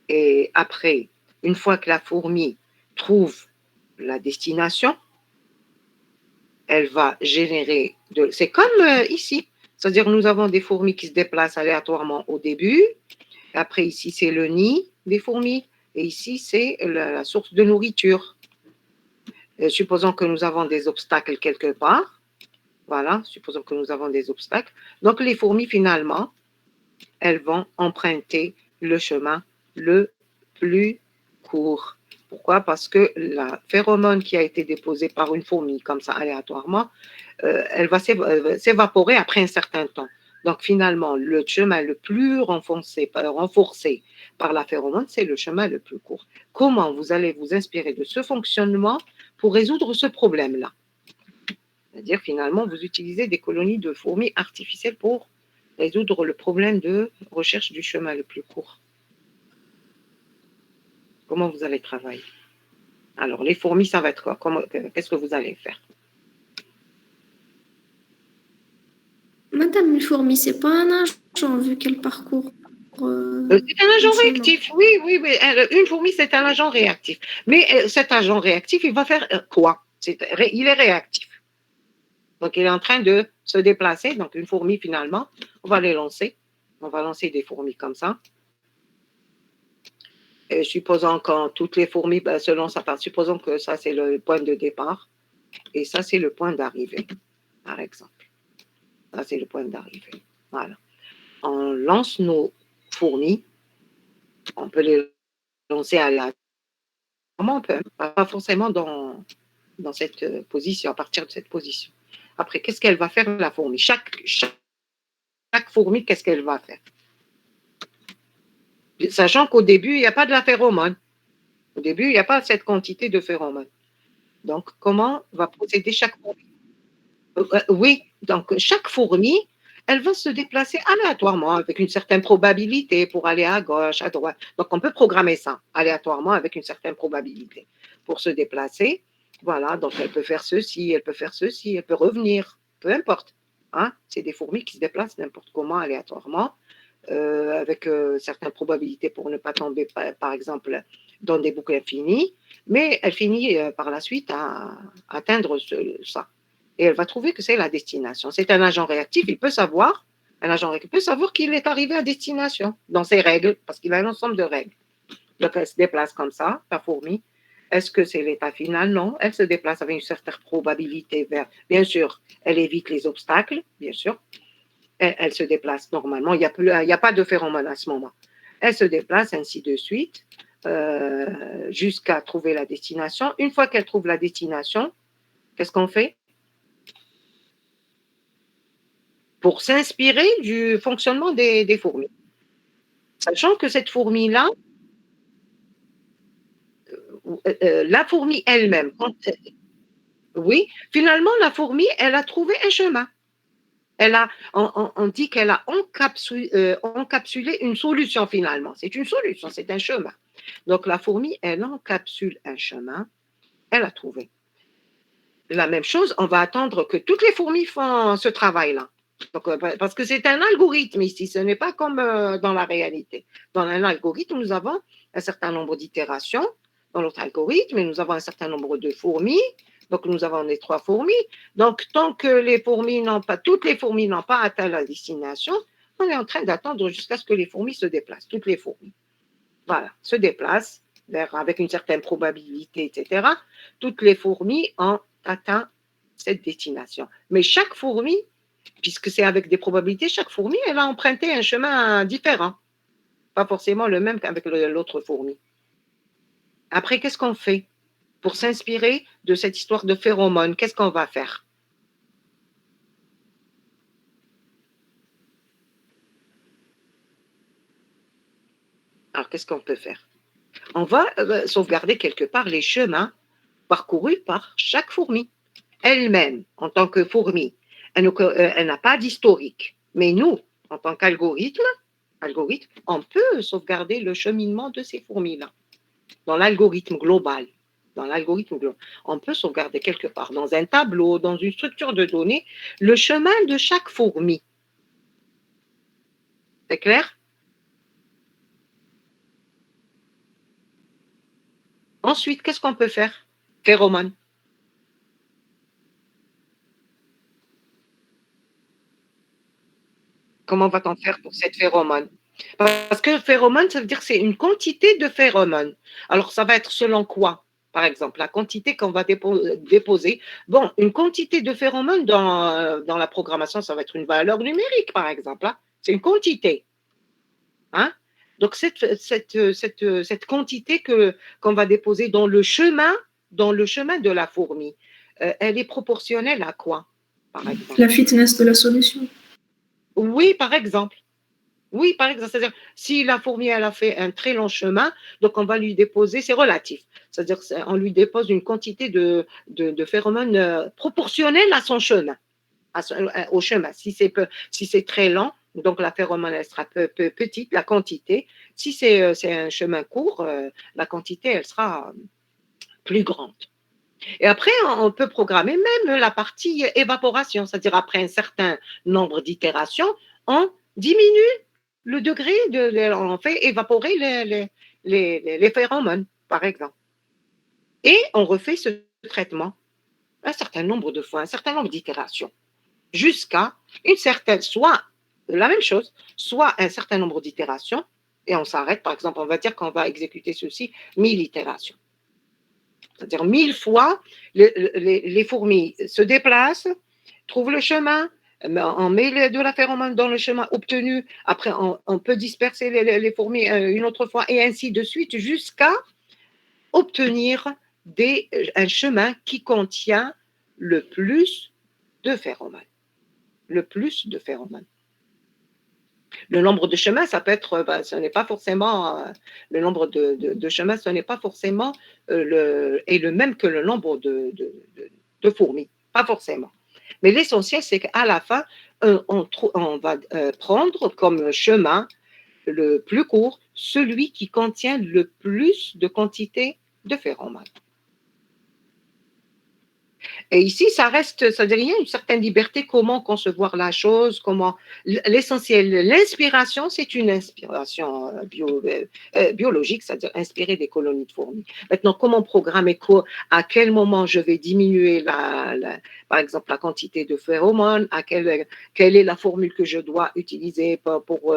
Et après, une fois que la fourmi trouve la destination, elle va générer de... C'est comme ici. C'est-à-dire nous avons des fourmis qui se déplacent aléatoirement au début. Après, ici, c'est le nid des fourmis. Et ici, c'est la source de nourriture. Supposons que nous avons des obstacles quelque part. Voilà, supposons que nous avons des obstacles. Donc, les fourmis, finalement, elles vont emprunter le chemin le plus court. Pourquoi? Parce que la phéromone qui a été déposée par une fourmi, comme ça, aléatoirement, elle va s'évaporer après un certain temps. Donc, finalement, le chemin le plus renforcé par la phéromone, c'est le chemin le plus court. Comment vous allez vous inspirer de ce fonctionnement pour résoudre ce problème-là? C'est-à-dire, finalement, vous utilisez des colonies de fourmis artificielles pour résoudre le problème de recherche du chemin le plus court. Comment vous allez travailler? Alors, les fourmis, ça va être quoi? Qu'est-ce que vous allez faire? Madame, une fourmi, c'est pas un agent vu qu'elle parcourt. C'est un agent réactif, oui, oui, oui. Une fourmi, c'est un agent réactif. Mais cet agent réactif, il va faire quoi? Il est réactif. Donc, il est en train de se déplacer. Donc, une fourmi, finalement, on va les lancer. On va lancer des fourmis comme ça. Et supposons que toutes les fourmis se lancent à part, supposons que ça, c'est le point de départ. Et ça, c'est le point d'arrivée, par exemple. Ça, c'est le point d'arrivée. Voilà. On lance nos fourmis. On peut les lancer à la... On peut, pas forcément dans cette position, à partir de cette position. Après, qu'est-ce qu'elle va faire, la fourmi? Chaque fourmi, qu'est-ce qu'elle va faire? Sachant qu'au début, il n'y a pas de la phéromone. Au début, il n'y a pas cette quantité de phéromone. Donc, comment va procéder chaque fourmi? Oui, donc chaque fourmi, elle va se déplacer aléatoirement avec une certaine probabilité pour aller à gauche, à droite. Donc, on peut programmer ça aléatoirement avec une certaine probabilité pour se déplacer. Voilà, donc elle peut faire ceci, elle peut faire ceci, elle peut revenir, peu importe. Hein? C'est des fourmis qui se déplacent n'importe comment aléatoirement avec certaines probabilités pour ne pas tomber, par exemple, dans des boucles infinies, mais elle finit par la suite à atteindre ça. Et elle va trouver que c'est la destination. C'est un agent réactif, il peut savoir, un agent réactif peut savoir qu'il est arrivé à destination dans ses règles, parce qu'il a un ensemble de règles. Donc elle se déplace comme ça, la fourmi. Est-ce que c'est l'état final? Non, elle se déplace avec une certaine probabilité vers... Bien sûr, elle évite les obstacles, bien sûr. Elle se déplace normalement. Il n'y a pas de phéromone à ce moment. Elle se déplace ainsi de suite jusqu'à trouver la destination. Une fois qu'elle trouve la destination, qu'est-ce qu'on fait? Pour s'inspirer du fonctionnement des fourmis. Sachant que cette fourmi-là, la fourmi elle-même, oui, finalement, la fourmi, elle a trouvé un chemin. On dit qu'elle a encapsulé une solution finalement. C'est une solution, c'est un chemin. Donc la fourmi, elle encapsule un chemin Elle a trouvé. La même chose, on va attendre que toutes les fourmis font ce travail-là. Donc, parce que c'est un algorithme ici, ce n'est pas comme dans la réalité. Dans un algorithme, nous avons un certain nombre d'itérations dans notre algorithme et nous avons un certain nombre de fourmis. Donc, nous avons les 3 fourmis. Donc, tant que toutes les fourmis n'ont pas atteint la destination, on est en train d'attendre jusqu'à ce que les fourmis se déplacent, toutes les fourmis. Voilà, se déplacent avec une certaine probabilité, etc. Toutes les fourmis ont atteint cette destination. Mais chaque fourmi, puisque c'est avec des probabilités, chaque fourmi, elle a emprunté un chemin différent. Pas forcément le même qu'avec l'autre fourmi. Après, qu'est-ce qu'on fait? Pour s'inspirer de cette histoire de phéromones, qu'est-ce qu'on va faire? Alors, qu'est-ce qu'on peut faire? On va sauvegarder quelque part les chemins parcourus par chaque fourmi. Elle-même, en tant que fourmi, elle n'a pas d'historique. Mais nous, en tant qu'algorithme, on peut sauvegarder le cheminement de ces fourmis-là dans l'algorithme global. On peut sauvegarder quelque part dans un tableau, dans une structure de données, le chemin de chaque fourmi. C'est clair? Ensuite, qu'est-ce qu'on peut faire? Phéromones. Comment va-t-on faire pour cette phéromone? Parce que phéromone, ça veut dire que c'est une quantité de phéromones. Alors, ça va être selon quoi? Par exemple, la quantité qu'on va déposer. Bon, une quantité de phéromones dans la programmation, ça va être une valeur numérique, par exemple. Hein. C'est une quantité. Hein? Donc, cette quantité qu'on va déposer dans le chemin de la fourmi, elle est proportionnelle à quoi, par exemple? La fitness de la solution. Oui, par exemple. Oui, par exemple, c'est-à-dire si la fourmi elle a fait un très long chemin, donc on va lui déposer, c'est relatif, c'est-à-dire on lui dépose une quantité de phéromones proportionnelle à son chemin, au chemin. Si c'est très lent, donc la phéromone elle sera petite, la quantité. Si c'est un chemin court, la quantité elle sera plus grande. Et après, on peut programmer même la partie évaporation, c'est-à-dire après un certain nombre d'itérations, on diminue le degré, on fait évaporer les phéromones, par exemple. Et on refait ce traitement un certain nombre de fois, un certain nombre d'itérations, jusqu'à une certaine, soit la même chose, soit un certain nombre d'itérations, et on s'arrête, par exemple, on va dire qu'on va exécuter ceci 1000 itérations. C'est-à-dire 1000 fois, les fourmis se déplacent, trouvent le chemin, on met de la phéromone dans le chemin obtenu, après on peut disperser les fourmis une autre fois, et ainsi de suite, jusqu'à obtenir un chemin qui contient le plus de phéromones. Le plus de phéromones. Le nombre de chemins, ça peut être, ce n'est pas forcément, le nombre de chemins, ce n'est pas forcément le même que le nombre de fourmis, pas forcément. Mais l'essentiel, c'est qu'à la fin, on va prendre comme chemin le plus court celui qui contient le plus de quantité de phéromones. Et ici, ça reste, ça dit rien, une certaine liberté, comment concevoir la chose, comment l'essentiel, l'inspiration, c'est une inspiration biologique, c'est-à-dire inspirer des colonies de fourmis. Maintenant, comment programmer quoi, à quel moment je vais diminuer par exemple, la quantité de phéromones, quelle est la formule que je dois utiliser pour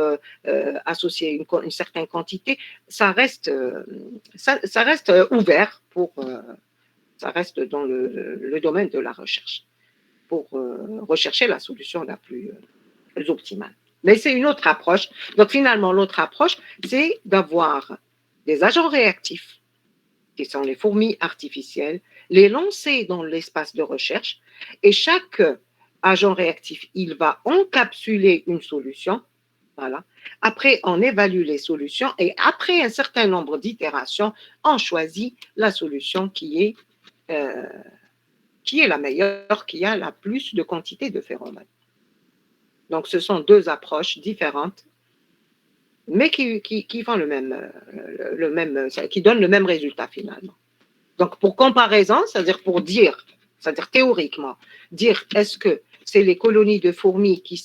associer une certaine quantité, ça reste ouvert pour ça reste dans le domaine de la recherche, pour rechercher la solution la plus optimale. Mais c'est une autre approche. Donc finalement, l'autre approche, c'est d'avoir des agents réactifs, qui sont les fourmis artificielles, les lancer dans l'espace de recherche, et chaque agent réactif, il va encapsuler une solution. Voilà. Après, on évalue les solutions, et après un certain nombre d'itérations, on choisit la solution qui est la meilleure, qui a la plus de quantité de phéromones. Donc, ce sont deux approches différentes, mais qui font qui donnent le même résultat finalement. Donc, pour comparaison, c'est-à-dire pour dire, c'est-à-dire théoriquement, dire est-ce que c'est les colonies de fourmis qui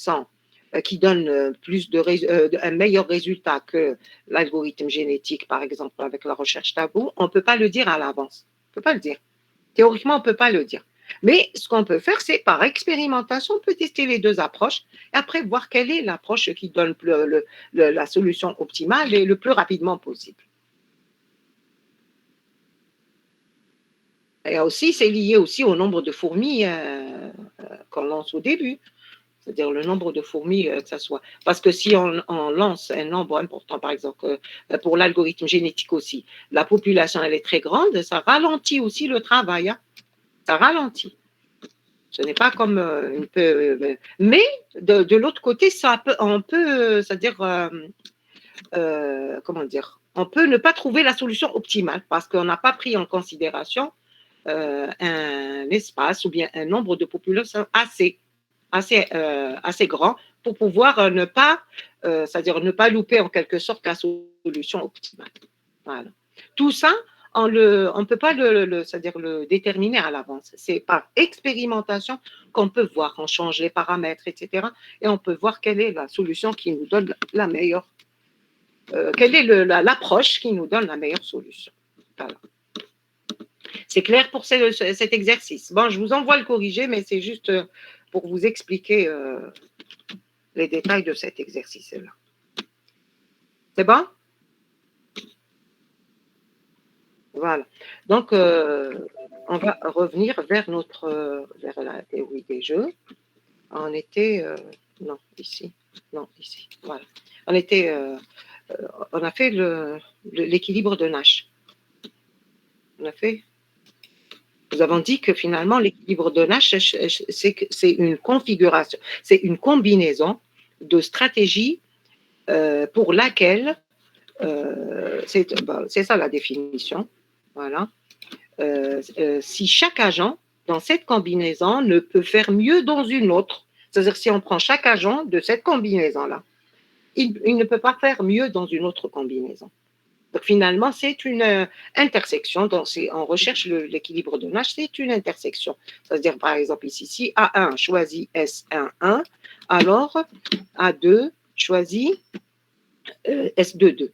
donnent un meilleur résultat que l'algorithme génétique, par exemple, avec la recherche tabou, on ne peut pas le dire à l'avance. On ne peut pas le dire. Théoriquement, on ne peut pas le dire. Mais ce qu'on peut faire, c'est par expérimentation, on peut tester les deux approches et après voir quelle est l'approche qui donne la solution optimale et le plus rapidement possible. Et aussi, c'est lié aussi au nombre de fourmis qu'on lance au début. C'est-à-dire le nombre de fourmis que ça soit. Parce que si on lance un nombre important, par exemple, pour l'algorithme génétique aussi, la population, elle est très grande, ça ralentit aussi le travail. Hein. Ça ralentit. Ce n'est pas comme mais de l'autre côté, on peut, c'est-à-dire, comment dire, on peut ne pas trouver la solution optimale parce qu'on n'a pas pris en considération un espace ou bien un nombre de populations assez grand pour pouvoir ne pas, c'est-à-dire ne pas louper en quelque sorte la solution optimale. Voilà. Tout ça, on ne peut pas c'est-à-dire le déterminer à l'avance. C'est par expérimentation qu'on peut voir, on change les paramètres, etc. Et on peut voir quelle est la solution qui nous donne la meilleure, quelle est l'approche qui nous donne la meilleure solution. Voilà. C'est clair pour cet exercice. Bon, je vous envoie le corrigé, mais c'est juste pour vous expliquer les détails de cet exercice-là. C'est bon? Voilà. Donc, on va revenir vers la théorie des jeux. On était, non, ici, non, ici, voilà. On a fait l'équilibre de Nash. Nous avons dit que finalement, l'équilibre de Nash, c'est une configuration, c'est une combinaison de stratégies pour laquelle, c'est ça la définition, voilà. Si chaque agent dans cette combinaison ne peut faire mieux dans une autre, c'est-à-dire si on prend chaque agent de cette combinaison-là, il ne peut pas faire mieux dans une autre combinaison. Donc finalement, c'est une intersection. Donc, on recherche l'équilibre de Nash, c'est une intersection. C'est-à-dire, par exemple, ici, si A1 choisit S11, alors A2 choisit S22.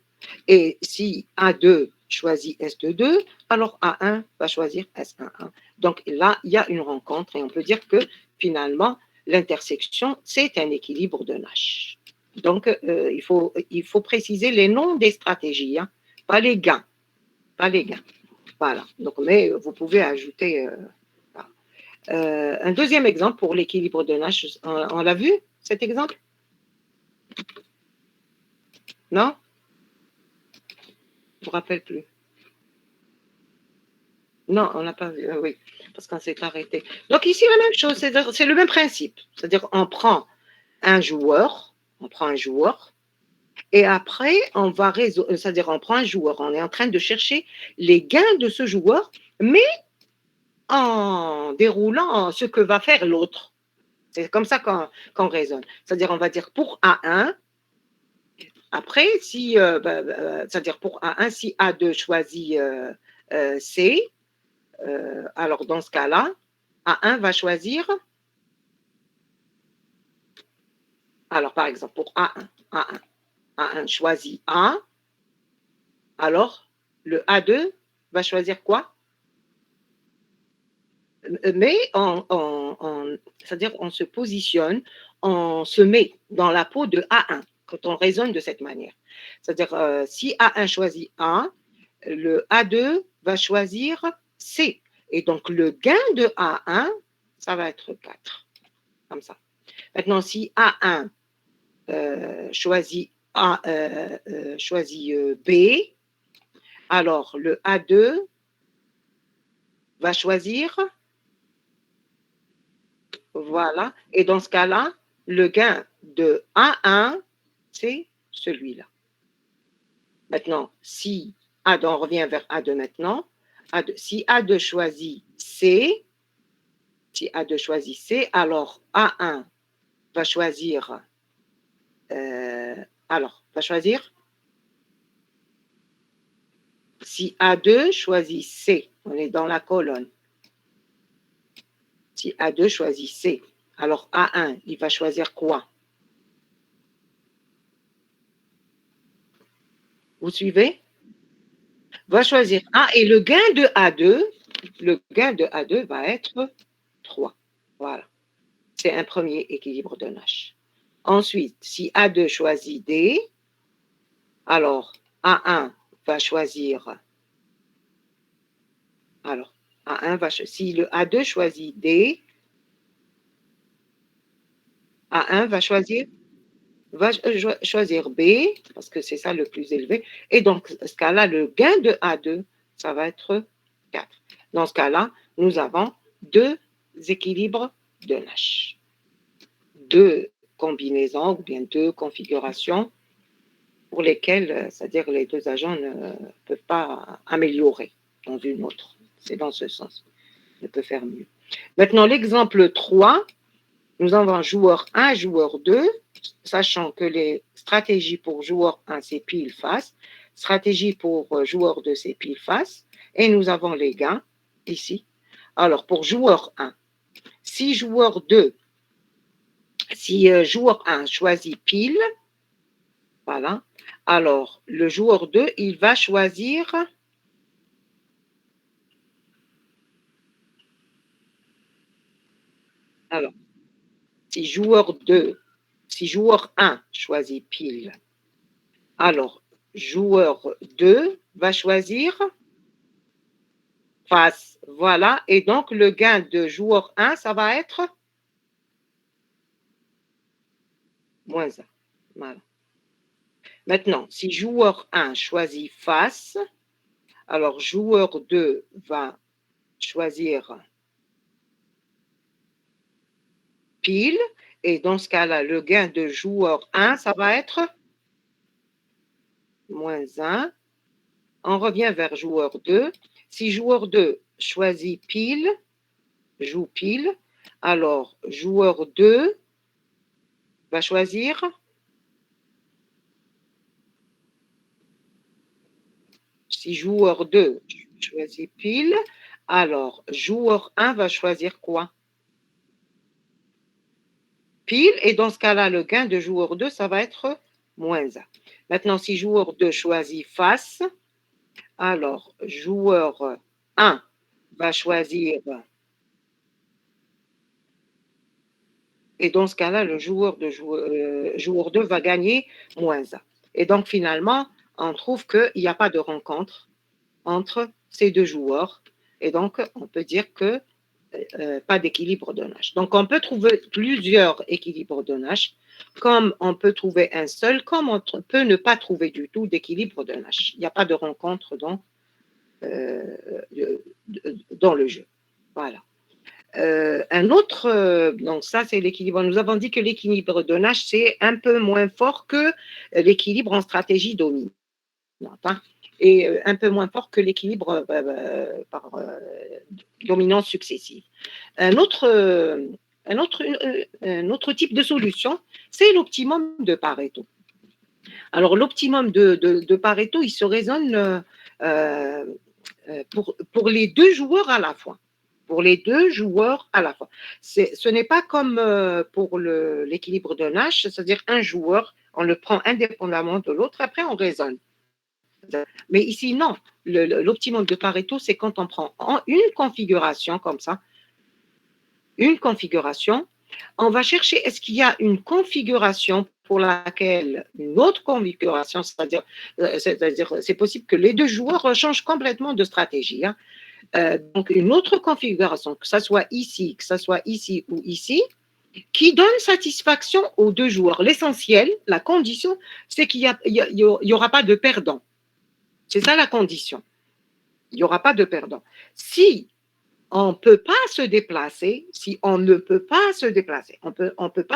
Et si A2 choisit S22, alors A1 va choisir S11. Donc là, il y a une rencontre et on peut dire que finalement, l'intersection, c'est un équilibre de Nash. Donc, il faut préciser les noms des stratégies, hein, pas les gains. Pas les gains. Voilà. Donc, mais vous pouvez ajouter. Un deuxième exemple pour l'équilibre de Nash, on l'a vu, cet exemple? Non? Je ne me rappelle plus. Non, on n'a pas vu, oui, parce qu'on s'est arrêté. Donc ici, la même chose, c'est le même principe. C'est-à-dire, on prend un joueur, et après, on va résoudre, c'est-à-dire, on prend un joueur, on est en train de chercher les gains de ce joueur, mais en déroulant ce que va faire l'autre. C'est comme ça qu'on raisonne. C'est-à-dire, on va dire pour A1, après, c'est-à-dire pour A1, si A2 choisit C, alors dans ce cas-là, A1 va choisir, alors par exemple pour A1 choisit A, alors le A2 va choisir quoi? Mais c'est-à-dire on se positionne, on se met dans la peau de A1 quand on raisonne de cette manière. C'est-à-dire si A1 choisit A, le A2 va choisir C. Et donc le gain de A1, ça va être 4. Comme ça. Maintenant, si A1 choisit B, alors le A2 va choisir, voilà, et dans ce cas-là, le gain de A1, c'est celui-là. Maintenant, si A2, on revient vers A2 maintenant, si A2 choisit C, alors A1 va choisir, va choisir Si A2 choisit C, on est dans la colonne. Si A2 choisit C, alors A1, il va choisir quoi? Vous suivez? Va choisir A et le gain de A2 va être 3. Voilà. C'est un premier équilibre de Nash. Ensuite, si A2 choisit D, alors A1 va choisir. Alors, si le A2 choisit D, A1 va choisir B, parce que c'est ça le plus élevé. Et donc, dans ce cas-là, le gain de A2, ça va être 4. Dans ce cas-là, nous avons 2 équilibres de Nash. 2 combinaisons ou bien 2 configurations pour lesquelles, c'est-à-dire les 2 agents ne peuvent pas améliorer dans une autre. C'est dans ce sens. On peut faire mieux. Maintenant, l'exemple 3, nous avons joueur 1, joueur 2, sachant que les stratégies pour joueur 1, c'est pile face, stratégie pour joueur 2, c'est pile face, et nous avons les gains ici. Alors, pour joueur 1, si joueur 1 choisit pile, voilà, alors le joueur 2, il va choisir. Alors, si joueur 1 choisit pile, alors joueur 2 va choisir face. Voilà. Et donc, le gain de joueur 1, ça va être moins 1. Voilà. Maintenant, si joueur 1 choisit face, alors joueur 2 va choisir pile. Et dans ce cas-là, le gain de joueur 1, ça va être moins 1. On revient vers joueur 2. Si joueur 2 choisit pile, joue pile, alors joueur 2 va choisir si joueur 2 choisit pile, alors joueur 1 va choisir quoi? Pile, et dans ce cas-là, le gain de joueur 2, ça va être moins 1. Maintenant, si joueur 2 choisit face, alors joueur 1 va choisir, et dans ce cas-là, le joueur 2 va gagner moins 1. Et donc, finalement, on trouve qu'il n'y a pas de rencontre entre ces 2 joueurs. Et donc, on peut dire que pas d'équilibre de Nash. Donc, on peut trouver plusieurs équilibres de Nash, comme on peut trouver un seul, comme on peut ne pas trouver du tout d'équilibre de Nash. Il n'y a pas de rencontre dans le jeu. Voilà. Un autre, donc ça c'est l'équilibre. Nous avons dit que l'équilibre de Nash c'est un peu moins fort que l'équilibre en stratégie dominante, hein, et un peu moins fort que l'équilibre par dominance successive. Un autre type de solution, c'est l'optimum de Pareto. Alors l'optimum de Pareto, il se raisonne pour les 2 joueurs à la fois. Pour les 2 joueurs à la fois. Ce n'est pas comme pour l'équilibre de Nash, c'est-à-dire un joueur, on le prend indépendamment de l'autre, après on raisonne. Mais ici, non. L'optimum de Pareto, c'est quand on prend une configuration comme ça, une configuration, on va chercher est-ce qu'il y a une configuration pour laquelle une autre configuration, c'est-à-dire c'est possible que les 2 joueurs changent complètement de stratégie, hein. Donc, une autre configuration, que ce soit ici ou ici, qui donne satisfaction aux 2 joueurs. L'essentiel, la condition, c'est qu'il n'y aura pas de perdant. C'est ça la condition. Il n'y aura pas de perdant. Si on ne peut pas se déplacer, on ne peut pas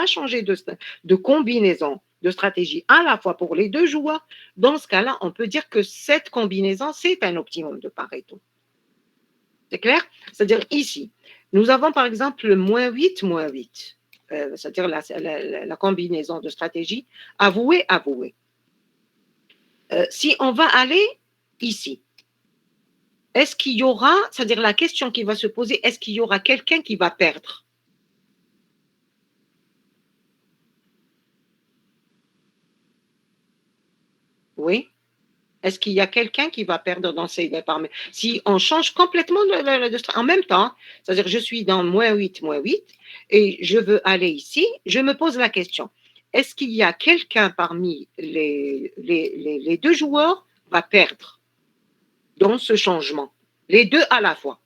changer de combinaison, de stratégie à la fois pour les 2 joueurs, dans ce cas-là, on peut dire que cette combinaison, c'est un optimum de Pareto. C'est clair? C'est-à-dire ici, nous avons par exemple le -8, -8, c'est-à-dire la combinaison de stratégie avouée. Si on va aller ici, est-ce qu'il y aura, c'est-à-dire la question qui va se poser, est-ce qu'il y aura quelqu'un qui va perdre? Oui. Est-ce qu'il y a quelqu'un qui va perdre dans ces départs? Si on change complètement en même temps, c'est-à-dire je suis dans -8, -8, et je veux aller ici, je me pose la question, est-ce qu'il y a quelqu'un parmi les deux joueurs va perdre dans ce changement? Les deux à la fois.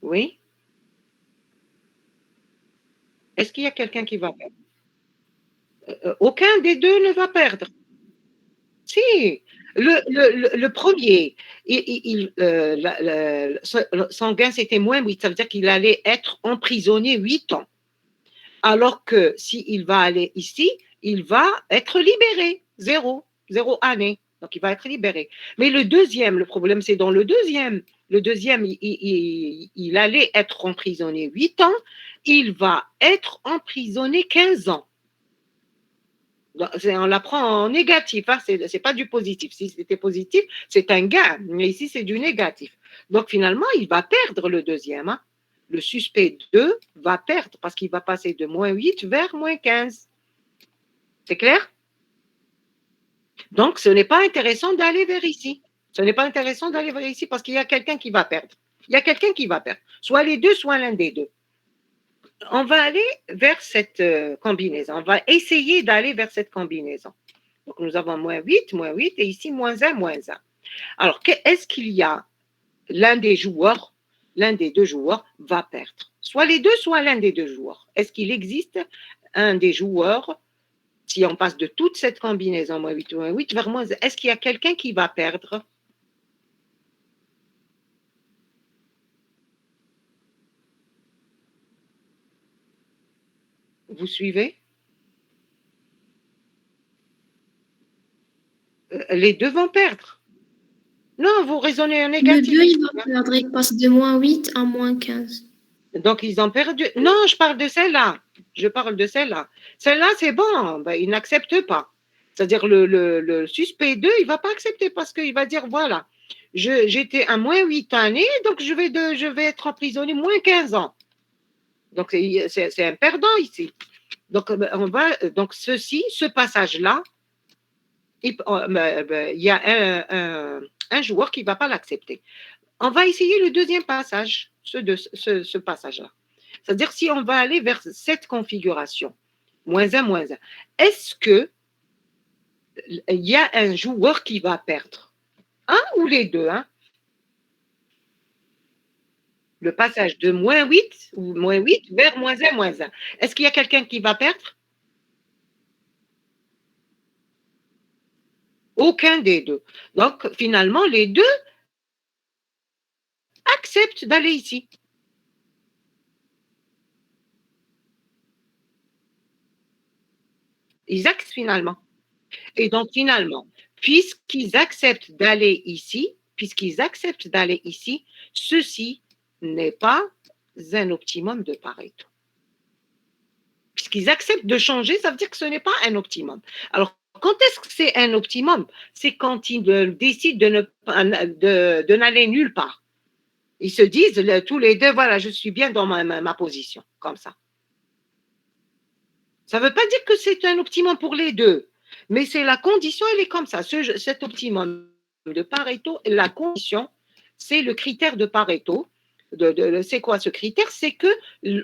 Oui? Est-ce qu'il y a quelqu'un qui va perdre? Aucun des deux ne va perdre. Si, le premier, son gain c'était -8, ça veut dire qu'il allait être emprisonné 8 ans. Alors que s'il va aller ici, il va être libéré, zéro année. Donc il va être libéré. Mais le deuxième, le problème c'est dans le deuxième. Le deuxième, il allait être emprisonné 8 ans, il va être emprisonné 15 ans. On la prend en négatif, hein, c'est pas du positif. Si c'était positif, c'est un gain, mais ici c'est du négatif. Donc finalement, il va perdre le deuxième. Hein. Le suspect 2 va perdre parce qu'il va passer de -8 vers -15. C'est clair? Donc ce n'est pas intéressant d'aller vers ici. Ce n'est pas intéressant d'aller vers ici parce qu'il y a quelqu'un qui va perdre. Il y a quelqu'un qui va perdre. Soit les deux, soit l'un des deux. On va aller vers cette combinaison. On va essayer d'aller vers cette combinaison. Donc, nous avons -8, et ici -1, -1. Alors, est-ce qu'il y a l'un des deux joueurs va perdre? Soit les deux, soit l'un des deux joueurs. Est-ce qu'il existe un des joueurs, si on passe de toute cette combinaison -8 vers -1, est-ce qu'il y a quelqu'un qui va perdre? Vous suivez? Les deux vont perdre. Non, vous raisonnez en Le négatif. 2, il va perdre, il passe de -8 à -15. Donc, ils ont perdu. Non, je parle de celle-là. Je parle de celle-là. Celle-là, c'est bon. Ben, il n'accepte pas. C'est-à-dire, le suspect 2, il ne va pas accepter parce qu'il va dire voilà, j'étais à -8 années, donc je vais être emprisonné -15 ans. Donc, c'est un perdant ici. Donc, donc ce passage-là, il y a un joueur qui ne va pas l'accepter. On va essayer le deuxième passage, ce passage-là. C'est-à-dire, si on va aller vers cette configuration, -1, -1, est-ce qu'il y a un joueur qui va perdre? Un ou les deux, hein? Le passage de -8 ou -8 vers -1, -1. Est-ce qu'il y a quelqu'un qui va perdre? Aucun des deux. Donc, finalement, les deux acceptent d'aller ici. Ils acceptent finalement. Et donc, finalement, puisqu'ils acceptent d'aller ici, ceci n'est pas un optimum de Pareto. Puisqu'ils acceptent de changer, ça veut dire que ce n'est pas un optimum. Alors, quand est-ce que c'est un optimum? C'est quand ils décident de n'aller nulle part. Ils se disent tous les deux, voilà, je suis bien dans ma position, comme ça. Ça ne veut pas dire que c'est un optimum pour les deux, mais c'est la condition, elle est comme ça. Cet optimum de Pareto, la condition, c'est le critère de Pareto. C'est quoi ce critère? C'est que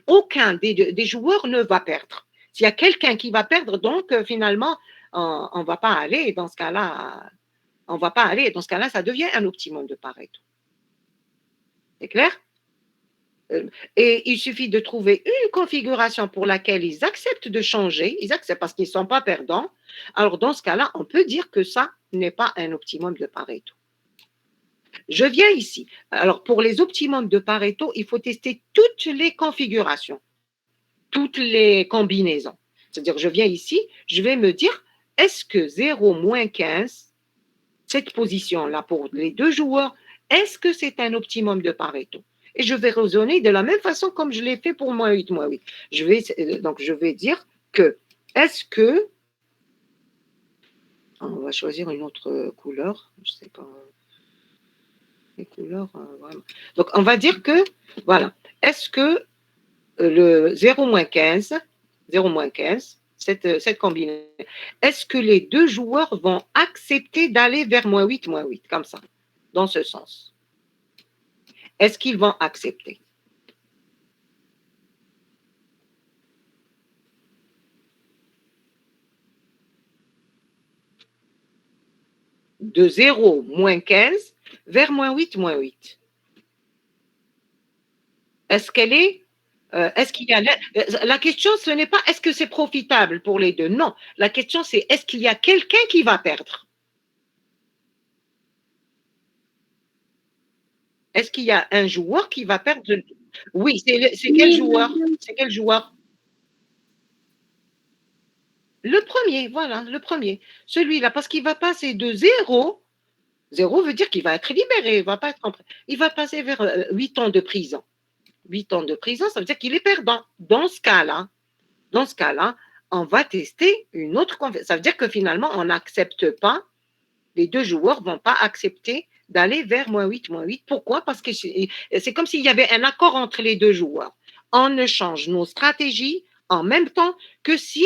aucun des joueurs ne va perdre. S'il y a quelqu'un qui va perdre, donc finalement, on ne va pas aller. Dans ce cas-là, on va pas aller. Dans ce cas-là, ça devient un optimum de Pareto. C'est clair? Et il suffit de trouver une configuration pour laquelle ils acceptent de changer, ils acceptent parce qu'ils ne sont pas perdants. Alors, dans ce cas-là, on peut dire que ça n'est pas un optimum de Pareto. Je viens ici. Alors, pour les optimums de Pareto, il faut tester toutes les configurations, toutes les combinaisons. C'est-à-dire, je viens ici, je vais me dire, est-ce que 0, -15, cette position-là pour les deux joueurs, est-ce que c'est un optimum de Pareto? Et je vais raisonner de la même façon comme je l'ai fait pour -8, -8. Donc, je vais dire que, est-ce que, On va choisir une autre couleur. Je ne sais pas. Les couleurs, voilà. Donc, on va dire que, voilà. Est-ce que le 0-15, 0-15, cette combinaison, est-ce que les deux joueurs vont accepter d'aller vers -8, -8, comme ça, dans ce sens? Est-ce qu'ils vont accepter? De 0, -15, vers -8, -8. Est-ce qu'elle est est-ce qu'il y a la question, ce n'est pas est-ce que c'est profitable pour les deux? Non. La question, c'est est-ce qu'il y a quelqu'un qui va perdre? Est-ce qu'il y a un joueur qui va perdre? Oui, c'est quel joueur? C'est quel joueur? Le premier, voilà, le premier. Celui-là, parce qu'il va passer de 0, 0 veut dire qu'il va être libéré, il va pas être il va passer vers 8 ans de prison. 8 ans de prison, ça veut dire qu'il est perdant. Dans ce cas-là, on va tester une autre conversion. Ça veut dire que finalement, on n'accepte pas, les deux joueurs ne vont pas accepter d'aller vers -8, -8. Pourquoi? Parce que c'est comme s'il y avait un accord entre les deux joueurs. On échange nos stratégies en même temps que si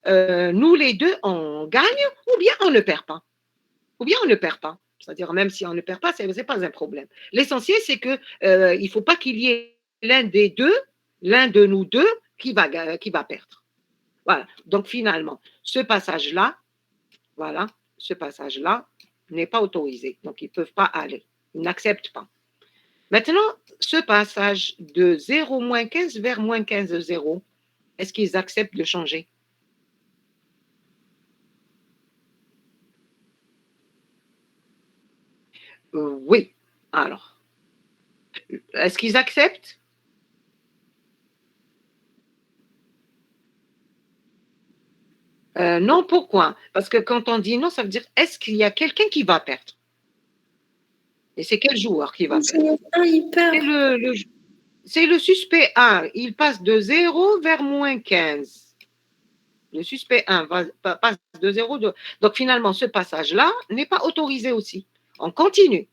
nous les deux, on gagne ou bien on ne perd pas. Ou bien on ne perd pas. C'est-à-dire, même si on ne perd pas, ce n'est pas un problème. L'essentiel, c'est qu'il ne faut pas qu'il y ait l'un des deux, l'un de nous deux, qui va perdre. Voilà. Donc, finalement, ce passage-là, voilà, ce passage-là n'est pas autorisé. Donc, ils ne peuvent pas aller. Ils n'acceptent pas. Maintenant, ce passage de 0-15 vers -15, 0, est-ce qu'ils acceptent de changer? Oui. Alors, est-ce qu'ils acceptent? Non, pourquoi? Parce que quand on dit non, ça veut dire est-ce qu'il y a quelqu'un qui va perdre? Et c'est quel joueur qui va perdre? C'est le suspect 1. Il passe de 0 vers -15. Le suspect 1 passe de 0. Donc finalement, ce passage-là n'est pas autorisé aussi. On continue.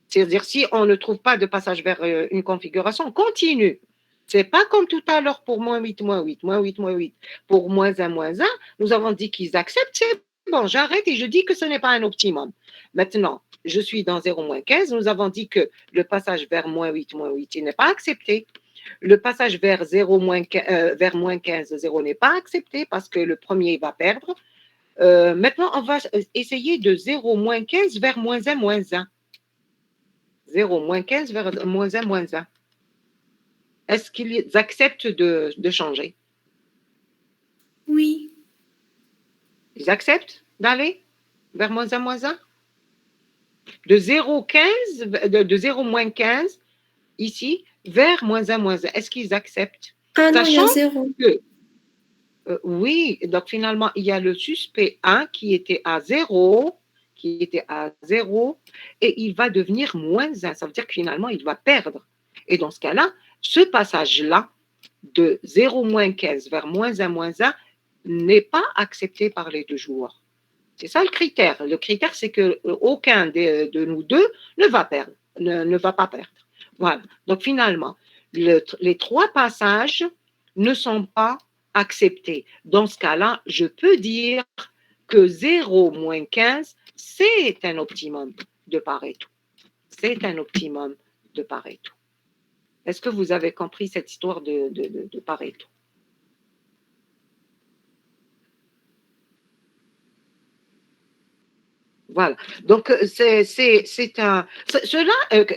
C'est-à-dire, si on ne trouve pas de passage vers une configuration, on continue. Ce n'est pas comme tout à l'heure pour -8, -8, -8, -8. Pour -1, -1, nous avons dit qu'ils acceptent, c'est bon, j'arrête et je dis que ce n'est pas un optimum. Maintenant, je suis dans 0-15, nous avons dit que le passage vers -8, -8, il n'est pas accepté. Le passage vers 0, vers -15, 0 n'est pas accepté parce que le premier va perdre. Maintenant, on va essayer de 0-15 vers -1, -1. 0-15 vers -1, -1. Est-ce qu'ils acceptent de changer? Oui. Ils acceptent d'aller vers -1, -1? De 0-15, de 0-15, ici, vers -1, -1. Est-ce qu'ils acceptent? Ah non, il y a Sachant 0. que, oui, donc finalement, il y a le suspect 1 qui était à 0, et il va devenir -1. Ça veut dire que finalement, il va perdre. Et dans ce cas-là, ce passage-là, de 0-15 vers -1, -1, n'est pas accepté par les deux joueurs. C'est ça le critère. Le critère, c'est qu'aucun de nous deux ne va perdre, ne va pas perdre. Voilà. Donc finalement, les trois passages ne sont pas acceptés. Dans ce cas-là, je peux dire que 0-15, c'est un optimum de Pareto. C'est un optimum de Pareto. Est-ce que vous avez compris cette histoire de Pareto? Voilà. Donc, cela,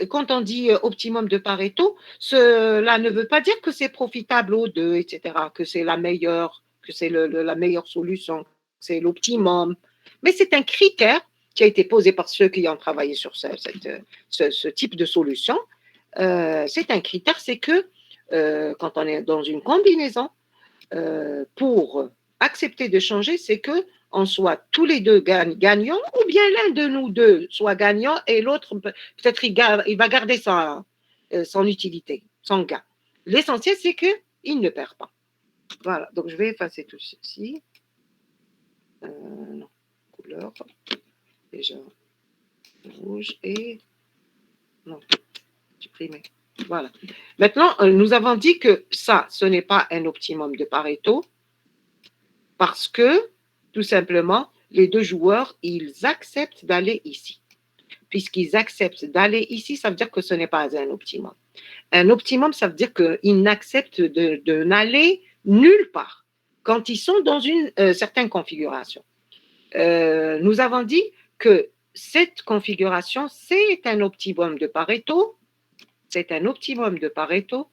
quand on dit optimum de Pareto, cela ne veut pas dire que c'est profitable aux deux, etc., que c'est la meilleure, que c'est la meilleure solution, c'est l'optimum. Mais c'est un critère qui a été posé par ceux qui ont travaillé sur ce type de solution. C'est un critère, c'est que quand on est dans une combinaison, pour accepter de changer, c'est que on soit tous les deux gagnants, ou bien l'un de nous deux soit gagnant et l'autre, peut-être il va garder son utilité, son gain. L'essentiel, c'est qu'il ne perd pas. Voilà, donc je vais effacer tout ceci. Non, couleurs. Déjà, rouge et... Non, supprimé. Voilà. Maintenant, nous avons dit que ça, ce n'est pas un optimum de Pareto parce que, tout simplement, les deux joueurs, ils acceptent d'aller ici. Puisqu'ils acceptent d'aller ici, ça veut dire que ce n'est pas un optimum. Un optimum, ça veut dire qu'ils n'acceptent de n'aller nulle part quand ils sont dans une certaine configuration. Nous avons dit que cette configuration, c'est un optimum de Pareto. C'est un optimum de Pareto.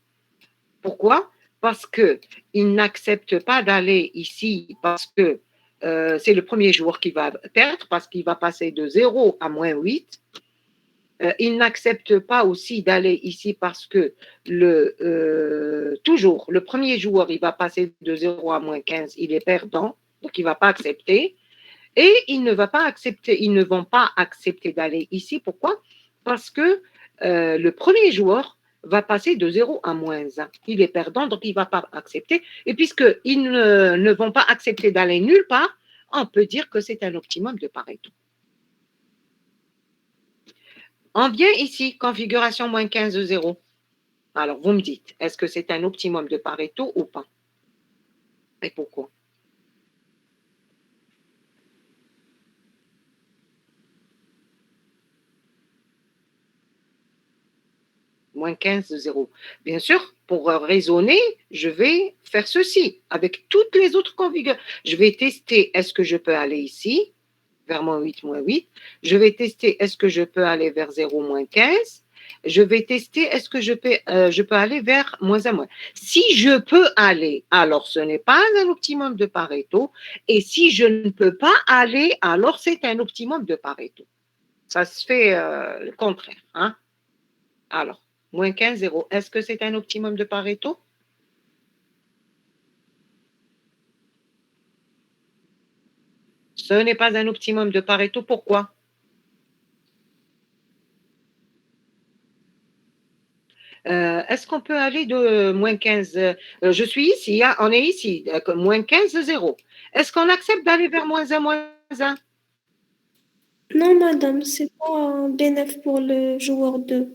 Pourquoi? Parce qu'ils n'acceptent pas d'aller ici parce que c'est le premier joueur qui va perdre, parce qu'il va passer de 0 à moins 8. Il n'accepte pas aussi d'aller ici parce que toujours, le premier joueur, il va passer de 0 à moins 15, il est perdant, donc il ne va pas accepter. Et ils ne vont pas accepter d'aller ici. Pourquoi? Parce que le premier joueur va passer de 0 à moins 1. Il est perdant, donc il ne va pas accepter. Et puisqu'ils ne vont pas accepter d'aller nulle part, on peut dire que c'est un optimum de Pareto. On vient ici, configuration moins 15, 0. Alors, vous me dites, est-ce que c'est un optimum de Pareto ou pas? Et pourquoi? Moins 15, 0. Bien sûr, pour raisonner, je vais faire ceci avec toutes les autres configurations. Je vais tester, est-ce que je peux aller ici, vers moins 8, moins 8. Je vais tester, est-ce que je peux aller vers 0, moins 15. Je vais tester, est-ce que je peux aller vers moins 1, moins. Si je peux aller, alors ce n'est pas un optimum de Pareto. Et si je ne peux pas aller, alors c'est un optimum de Pareto. Ça se fait le contraire. Hein? Alors, moins 15, 0. Est-ce que c'est un optimum de Pareto? Ce n'est pas un optimum de Pareto. Pourquoi? Est-ce qu'on peut aller de moins 15? Je suis ici, hein, on est ici, moins 15, 0. Est-ce qu'on accepte d'aller vers moins 1, moins 1? Non, madame, c'est pas un bénéfice pour le joueur 2.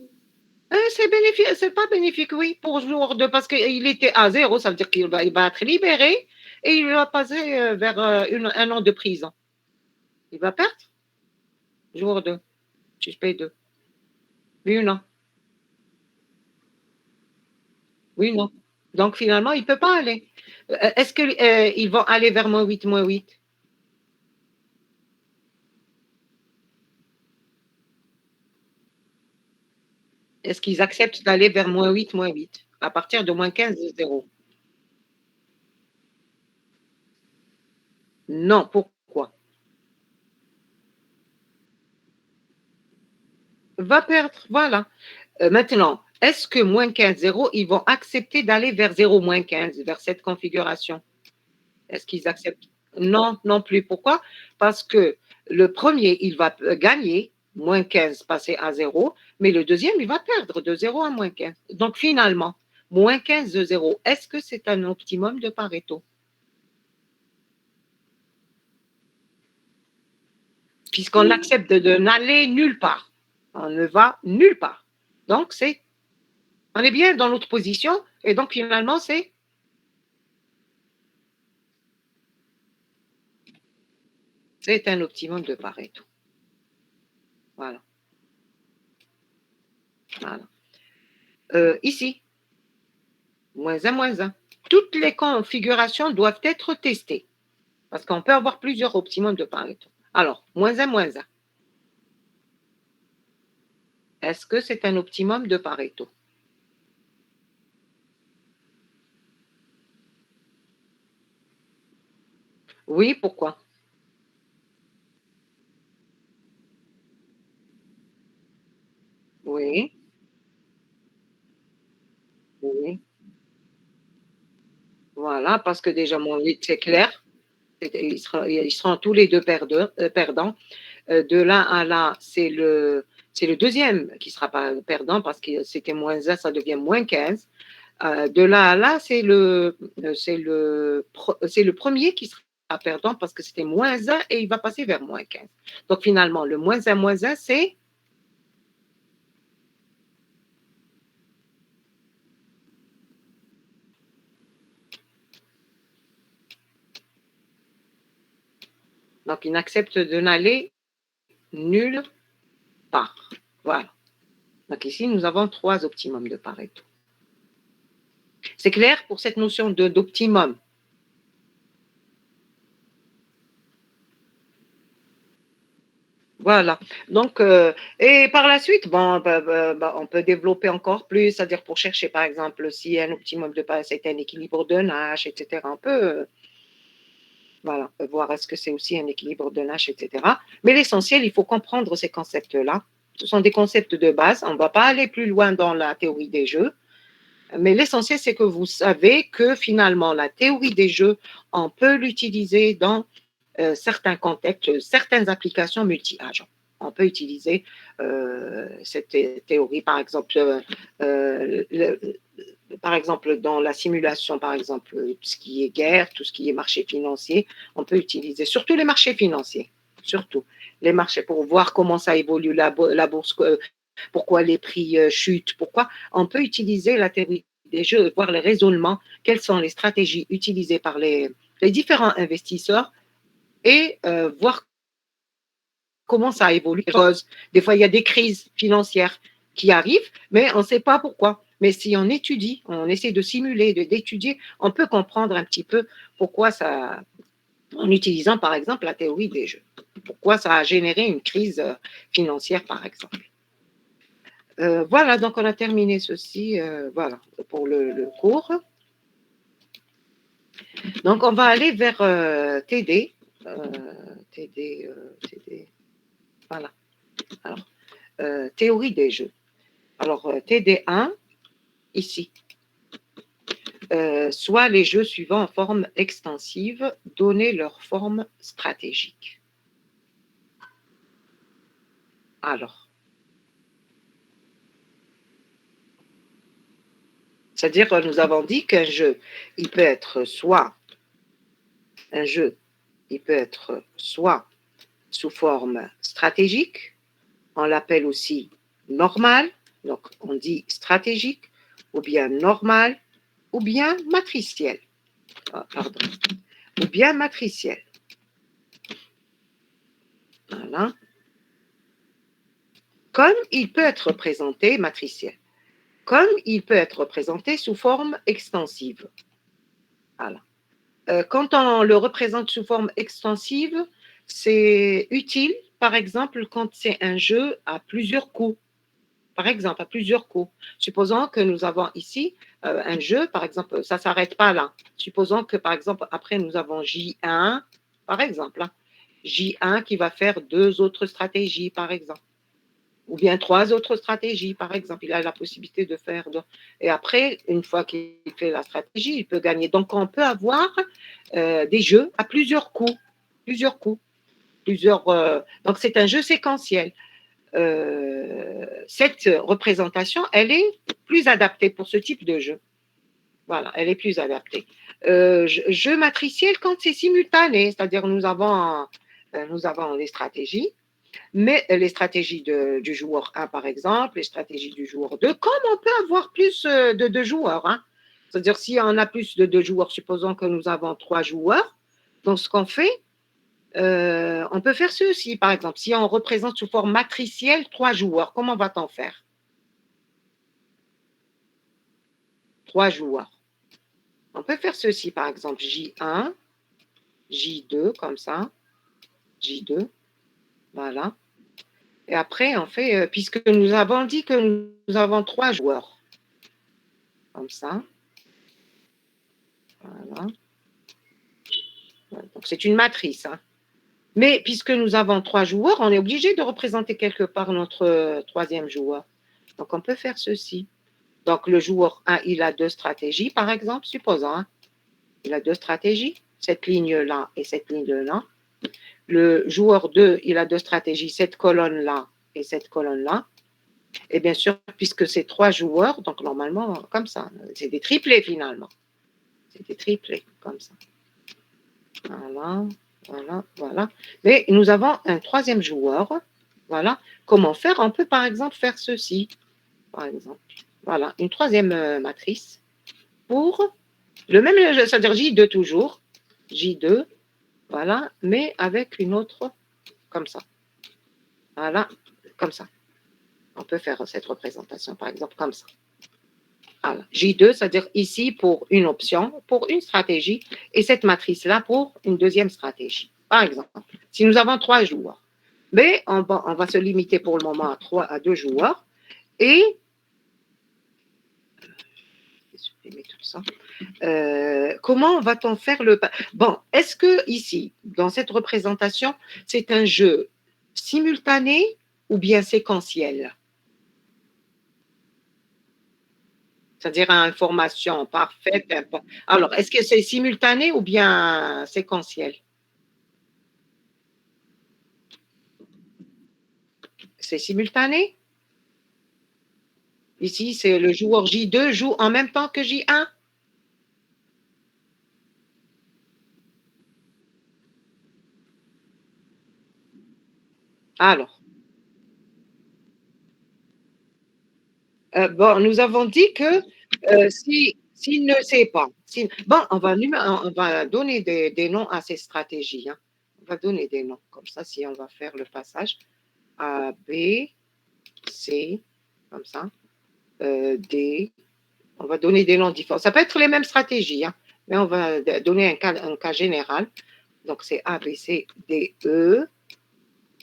C'est bénéfique, c'est pas bénéfique, oui, pour le joueur 2, parce qu'il était à 0, ça veut dire qu'il va être libéré et il va passer vers un an de prison. Il va perdre? Joueur 2, suspect 2. Oui ou non? Oui ou non? Donc finalement, il ne peut pas aller. Est-ce qu'ils vont aller vers moins 8, moins 8? Est-ce qu'ils acceptent d'aller vers moins 8, moins 8, à partir de moins 15, 0? Non, pourquoi? Va perdre, voilà. Maintenant, est-ce que moins 15, 0, ils vont accepter d'aller vers 0, moins 15, vers cette configuration? Est-ce qu'ils acceptent? Non, non plus. Pourquoi? Parce que le premier, il va gagner, moins 15 passer à 0, mais le deuxième, il va perdre de 0 à moins 15. Donc finalement, moins 15 de 0, est-ce que c'est un optimum de Pareto? Puisqu'on accepte de n'aller nulle part. On ne va nulle part. Donc, on est bien dans l'autre position, et donc finalement, c'est un optimum de Pareto. Voilà. Voilà. Ici, moins 1, moins 1. Toutes les configurations doivent être testées, parce qu'on peut avoir plusieurs optimums de Pareto. Alors, moins 1, moins 1. Est-ce que c'est un optimum de Pareto? Oui, pourquoi? Oui, oui. Voilà, parce que déjà, moins 8, c'est clair. Ils seront tous les deux perdants. De là à là, c'est le deuxième qui ne sera pas perdant parce que c'était moins 1, ça devient moins 15. De là à là, c'est le premier qui sera à perdant parce que c'était moins 1 et il va passer vers moins 15. Donc finalement, le moins 1, c'est donc il n'accepte de n'aller nulle part. Voilà. Donc ici, nous avons 3 optimums de Pareto. C'est clair pour cette notion d'optimum? Voilà. Donc, et par la suite, bon, on peut développer encore plus, c'est-à-dire pour chercher, par exemple, si un optimum de Pareto c'est un équilibre de Nash, etc. On peut, voilà, voir est-ce que c'est aussi un équilibre de Nash, etc. Mais l'essentiel, il faut comprendre ces concepts-là. Ce sont des concepts de base. On ne va pas aller plus loin dans la théorie des jeux. Mais l'essentiel, c'est que vous savez que finalement, la théorie des jeux, on peut l'utiliser dans certains contextes, certaines applications multi-agents. On peut utiliser cette théorie, par exemple, dans la simulation, par exemple, tout ce qui est guerre, tout ce qui est marché financier, on peut utiliser, surtout les marchés financiers, surtout les marchés, pour voir comment ça évolue la bourse, pourquoi les prix chutent, pourquoi on peut utiliser la théorie des jeux, voir les raisonnements, quelles sont les stratégies utilisées par les différents investisseurs et voir comment ça évolue. Des fois, il y a des crises financières qui arrivent, mais on ne sait pas pourquoi. Mais si on étudie, on essaie de simuler, d'étudier, on peut comprendre un petit peu pourquoi ça, en utilisant par exemple la théorie des jeux. Pourquoi ça a généré une crise financière, par exemple. Voilà, donc on a terminé ceci, voilà, pour le cours. Donc on va aller vers TD. TD, voilà. Alors, théorie des jeux. Alors, TD1, ici. Soit les jeux suivants en forme extensive, donner leur forme stratégique. Alors, c'est-à-dire que nous avons dit qu'un jeu, il peut être soit sous forme stratégique, on l'appelle aussi normal, donc on dit stratégique, ou bien normal, ou bien matriciel. Ou bien matriciel. Voilà. Comme il peut être représenté matriciel, comme il peut être représenté sous forme extensive. Voilà. Quand on le représente sous forme extensive, c'est utile, par exemple, quand c'est un jeu à plusieurs coups. Par exemple, à plusieurs coups. Supposons que nous avons ici un jeu, par exemple, ça ne s'arrête pas là. Supposons que, par exemple, après, nous avons J1, par exemple. J1 qui va faire 2 autres stratégies, par exemple. Ou bien 3 autres stratégies, par exemple. Il a la possibilité de faire. Et après, une fois qu'il fait la stratégie, il peut gagner. Donc, on peut avoir des jeux à plusieurs coups. Donc, c'est un jeu séquentiel. Cette représentation, elle est plus adaptée pour ce type de jeu. Voilà, elle est plus adaptée. Jeu matriciel quand c'est simultané, c'est-à-dire nous avons les stratégies, mais les stratégies du joueur 1, par exemple, les stratégies du joueur 2, comme on peut avoir plus de 2 joueurs. Hein. C'est-à-dire si on a plus de 2 joueurs, supposons que nous avons 3 joueurs, donc ce qu'on fait, on peut faire ceci, par exemple. Si on représente sous forme matricielle 3 joueurs, comment va-t-on faire? 3 joueurs. On peut faire ceci, par exemple, J1, J2, comme ça, J2, voilà. Et après, on fait, puisque nous avons dit que nous avons 3 joueurs, comme ça, voilà. Donc, c'est une matrice, hein. Mais puisque nous avons 3 joueurs, on est obligé de représenter quelque part notre 3e joueur. Donc, on peut faire ceci. Donc, le joueur 1, il a 2 stratégies, par exemple, supposons. Hein, il a 2 stratégies, cette ligne-là et cette ligne-là. Le joueur 2, il a 2 stratégies, cette colonne-là et cette colonne-là. Et bien sûr, puisque c'est 3 joueurs, donc normalement, comme ça, c'est des triplés finalement. C'est des triplés, comme ça. Voilà, voilà, voilà. Mais nous avons un troisième joueur. Voilà. Comment faire? On peut par exemple faire ceci. Par exemple. Voilà, une troisième matrice pour le même, c'est-à-dire J2 toujours. J2, voilà, mais avec une autre comme ça. Voilà, comme ça. On peut faire cette représentation, par exemple, comme ça. Voilà. J2, c'est-à-dire ici pour une option, pour une stratégie, et cette matrice-là pour une deuxième stratégie. Par exemple, si nous avons 3 joueurs, mais on va se limiter pour le moment à 2 joueurs, et je vais supprimer tout ça. Comment va-t-on faire le... Bon, est-ce que ici, dans cette représentation, c'est un jeu simultané ou bien séquentiel? C'est-à-dire information parfaite. Alors, est-ce que c'est simultané ou bien séquentiel? C'est simultané? Ici, c'est le joueur J2 joue en même temps que J1? Alors, bon, nous avons dit que s'il ne sait pas, bon, on va donner des noms à ces stratégies. Hein. On va donner des noms, comme ça, si on va faire le passage A, B, C, comme ça, D. On va donner des noms différents. Ça peut être les mêmes stratégies, hein, mais on va donner un cas général. Donc, c'est A, B, C, D, E,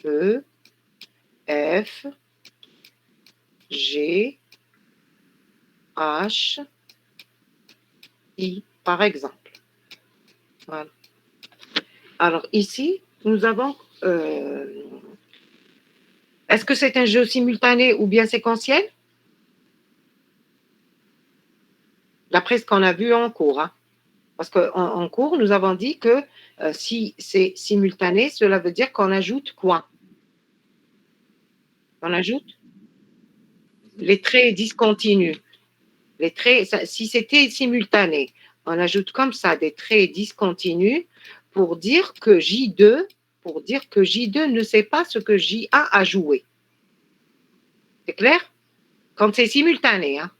E, F, G, H, I, par exemple. Voilà. Alors ici, nous avons... est-ce que c'est un jeu simultané ou bien séquentiel? D'après ce qu'on a vu en cours. Hein. Parce qu'en cours, nous avons dit que si c'est simultané, cela veut dire qu'on ajoute quoi? On ajoute les traits discontinus. Les traits, si c'était simultané, on ajoute comme ça des traits discontinus pour dire que J2, ne sait pas ce que J1 a joué. C'est clair? Quand c'est simultané. Hein.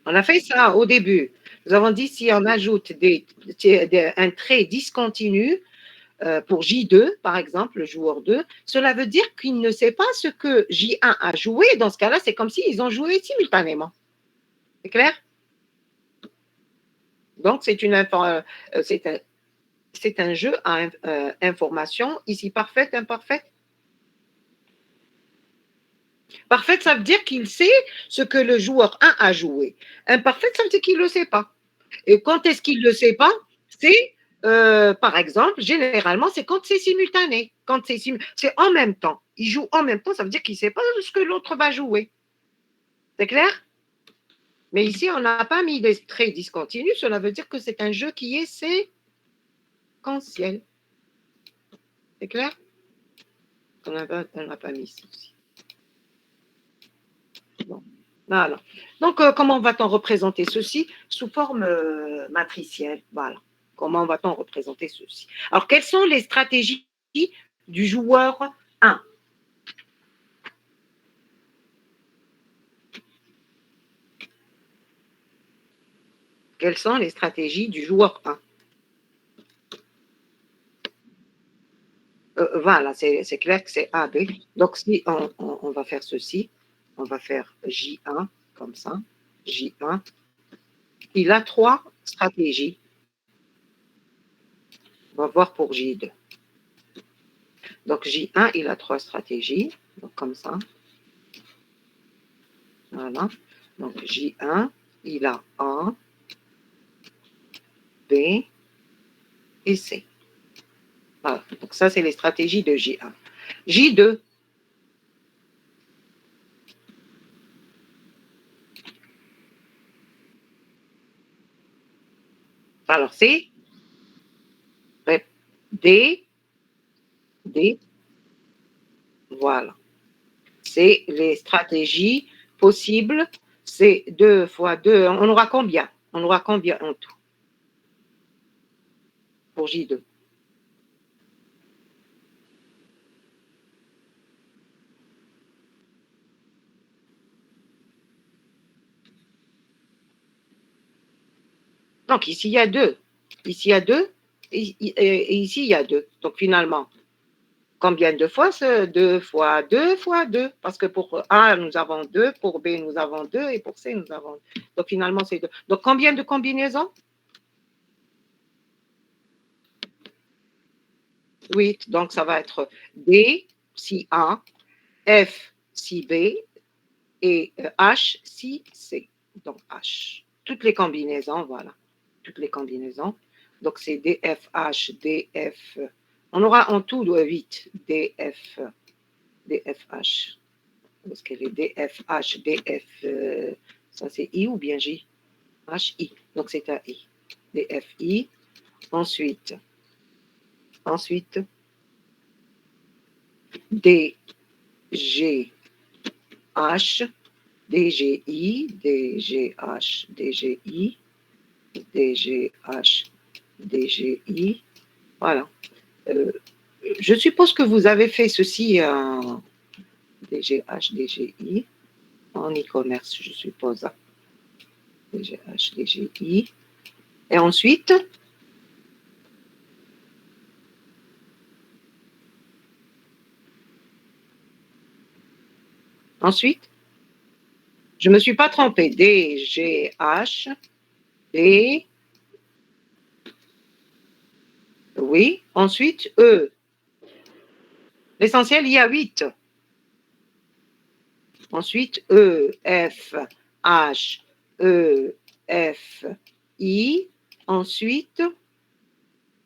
On a fait ça au début. Nous avons dit si on ajoute un trait discontinu pour J2, par exemple, le joueur 2, cela veut dire qu'il ne sait pas ce que J1 a joué. Dans ce cas-là, c'est comme s'ils ont joué simultanément. C'est clair? Donc, c'est un jeu à information, ici parfaite, imparfaite. Parfaite, ça veut dire qu'il sait ce que le joueur 1 a joué. Imparfaite, ça veut dire qu'il ne le sait pas. Et quand est-ce qu'il ne le sait pas? C'est, par exemple, généralement, c'est quand c'est simultané. Quand c'est en même temps. Il joue en même temps, ça veut dire qu'il ne sait pas ce que l'autre va jouer. C'est clair? Mais ici, on n'a pas mis des traits discontinus. Cela veut dire que c'est un jeu qui est séquentiel. C'est clair? On n'a pas mis ceci. Bon. Voilà. Donc, comment va-t-on représenter ceci? Sous forme matricielle. Voilà. Comment va-t-on représenter ceci? Alors, quelles sont les stratégies du joueur 1? Quelles sont les stratégies du joueur 1? Voilà, c'est clair que c'est A, B. Donc, si on va faire ceci, on va faire J1, comme ça, J1. Il a 3 stratégies. On va voir pour J2. Donc, J1, il a 3 stratégies. Donc, comme ça. Voilà. Donc, J1, il a A, B et C. Voilà. Donc, ça, c'est les stratégies de J1. J2. Alors, c'est D, D. Voilà. C'est les stratégies possibles. C'est 2 fois 2. On aura combien? On aura combien en tout? pour J2. Donc, ici, il y a 2. Ici, il y a 2. Et ici, il y a 2. Donc, finalement, combien de fois 2 fois 2 fois 2? Parce que pour A, nous avons 2, pour B, nous avons 2, et pour C, nous avons 2. Donc, finalement, c'est 2. Donc, combien de combinaisons? 8. Donc, ça va être D si A, F si B, et H si C. Donc, H. Toutes les combinaisons, voilà. Toutes les combinaisons. Donc, c'est DFH, DF. On aura en tout 8. DF, DFH. Parce qu'elle est DFH, DF. Ça, c'est I ou bien J? HI. Donc, c'est un I. DFI. Ensuite, DGH, DGI, DGH, DGI, DGH, DGI. Voilà. Je suppose que vous avez fait ceci en DGH, DGI, en e-commerce, je suppose. DGH, DGI. Et ensuite, je ne me suis pas trompée. DGH, D. Oui. Ensuite, E. L'essentiel, il y a 8. Ensuite, E, F, H, E, F, I. Ensuite,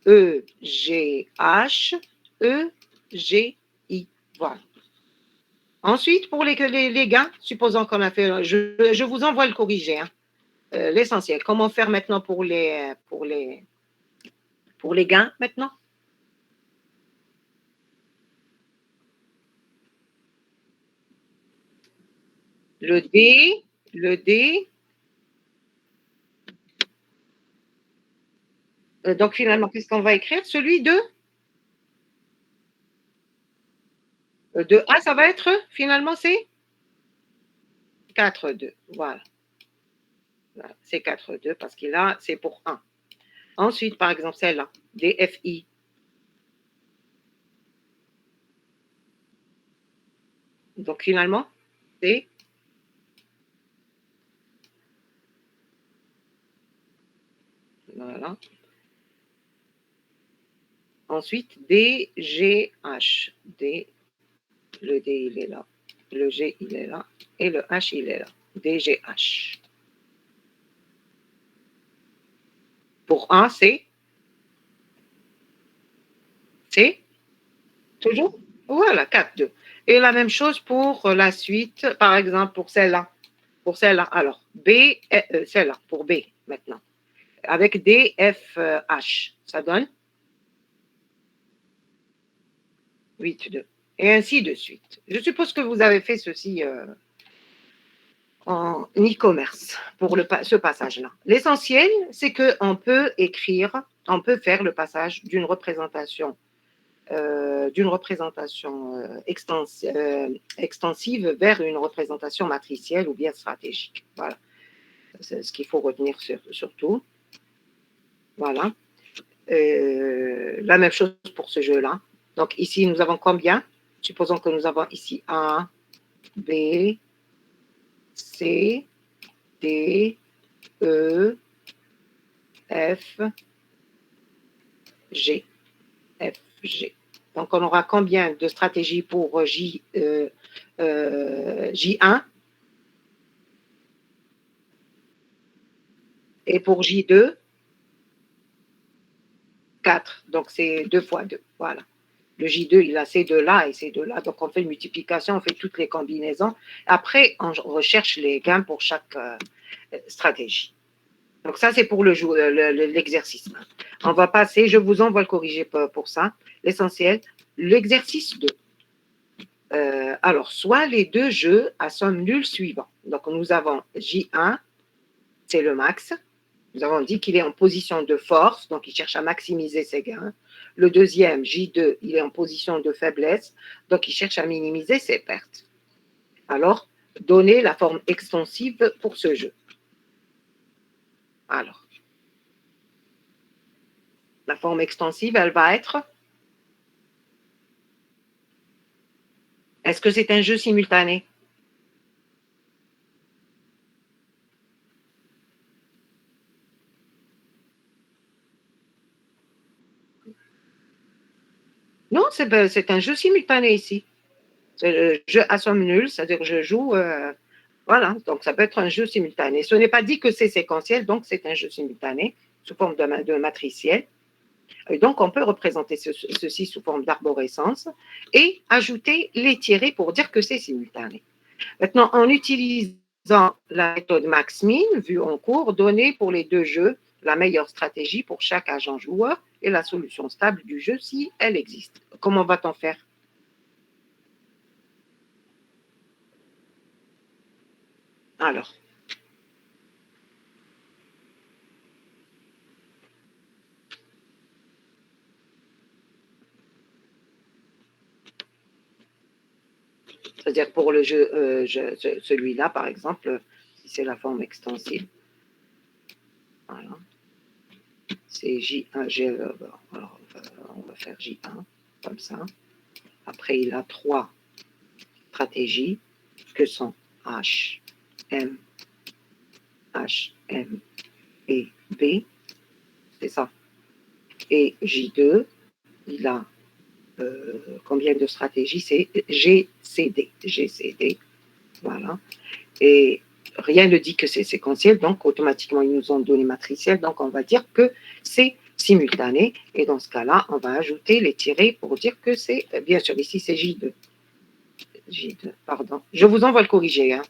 E, G, H, E, G, I. Voilà. Ensuite, pour les gains, supposons qu'on a fait, je vous envoie le corrigé, hein, l'essentiel. Comment faire maintenant pour les gains maintenant? Le D. Donc finalement, qu'est-ce qu'on va écrire? Celui de A, ça va être finalement c'est 4,2. Voilà. Voilà. C'est 4,2 parce que là, c'est pour 1. Ensuite, par exemple, celle-là, DFI. Donc finalement, c'est voilà. Ensuite, DGH. Le D, il est là. Le G, il est là. Et le H, il est là. DGH. Pour 1, c'est toujours? Voilà, 4,2. Et la même chose pour la suite, par exemple, pour celle-là. Pour celle-là. Alors, B, celle-là, pour B, maintenant. Avec D, F, H. Ça donne 8,2. Et ainsi de suite. Je suppose que vous avez fait ceci en e-commerce pour ce passage-là. L'essentiel, c'est qu'on peut écrire, on peut faire le passage d'une représentation extensive vers une représentation matricielle ou bien stratégique. Voilà. C'est ce qu'il faut retenir surtout. Voilà. La même chose pour ce jeu-là. Donc ici, nous avons combien? Supposons que nous avons ici A, B, C, D, E, F, G. F, G. Donc, on aura combien de stratégies pour J1? Et pour J2? 4. Donc, c'est 2 fois 2. Voilà. Le J2, il a ces deux-là et ces deux-là. Donc, on fait une multiplication, on fait toutes les combinaisons. Après, on recherche les gains pour chaque stratégie. Donc, ça, c'est pour l'exercice. On va passer, je vous envoie le corrigé pour ça. L'essentiel, l'exercice 2. Alors, soit les deux jeux à somme nulle suivant. Donc, nous avons J1, c'est le max. Nous avons dit qu'il est en position de force, donc il cherche à maximiser ses gains. Le deuxième, J2, il est en position de faiblesse, donc il cherche à minimiser ses pertes. Alors, donnez la forme extensive pour ce jeu. Alors, la forme extensive, elle va être... Est-ce que c'est un jeu simultané? Non, c'est un jeu simultané ici. C'est le jeu à somme nulle, c'est-à-dire que je joue... voilà, donc ça peut être un jeu simultané. Ce n'est pas dit que c'est séquentiel, donc c'est un jeu simultané sous forme de matriciel. Et donc, on peut représenter ceci sous forme d'arborescence et ajouter les tirés pour dire que c'est simultané. Maintenant, en utilisant la méthode max-min, vue en cours, donnez pour les deux jeux la meilleure stratégie pour chaque agent joueur et la solution stable du jeu si elle existe. Comment va-t-on faire? Alors, c'est-à-dire pour le jeu, celui-là, par exemple, si c'est la forme extensive, voilà, c'est J1, alors, on va faire J1, comme ça. Après, il a 3 stratégies que sont H, M et B, c'est ça. Et J2, il a combien de stratégies? C'est GCD, voilà. Et rien ne dit que c'est séquentiel, donc automatiquement, ils nous ont donné matriciel, donc on va dire que c'est simultané, et dans ce cas-là, on va ajouter les tirés pour dire que c'est, bien sûr, ici c'est J2, pardon, je vous envoie le corriger, hein.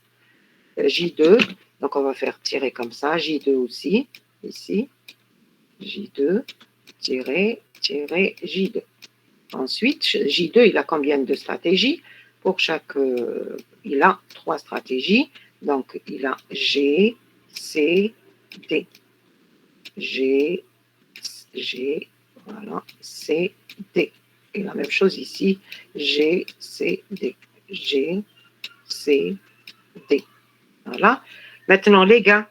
J2, donc on va faire tirer comme ça, J2 aussi, ici, J2, tirer, J2. Ensuite, J2, il a combien de stratégies? Pour chaque, il a 3 stratégies, donc il a G, C, D. G, voilà, C, D. Et la même chose ici, G, C, D. G, C, D. Voilà. Maintenant, les gars,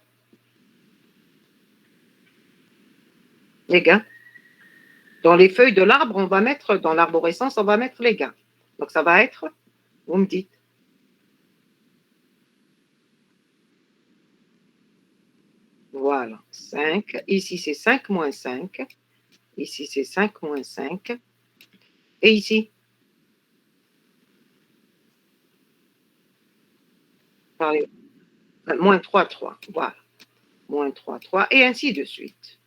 dans les feuilles de l'arbre, on va mettre, dans l'arborescence, on va mettre les gains. Donc, ça va être, vous me dites. Voilà, 5. Ici, c'est 5 moins 5. Ici, c'est 5 moins 5. Et ici? Moins 3, 3. Voilà. Moins 3, 3. Et ainsi de suite.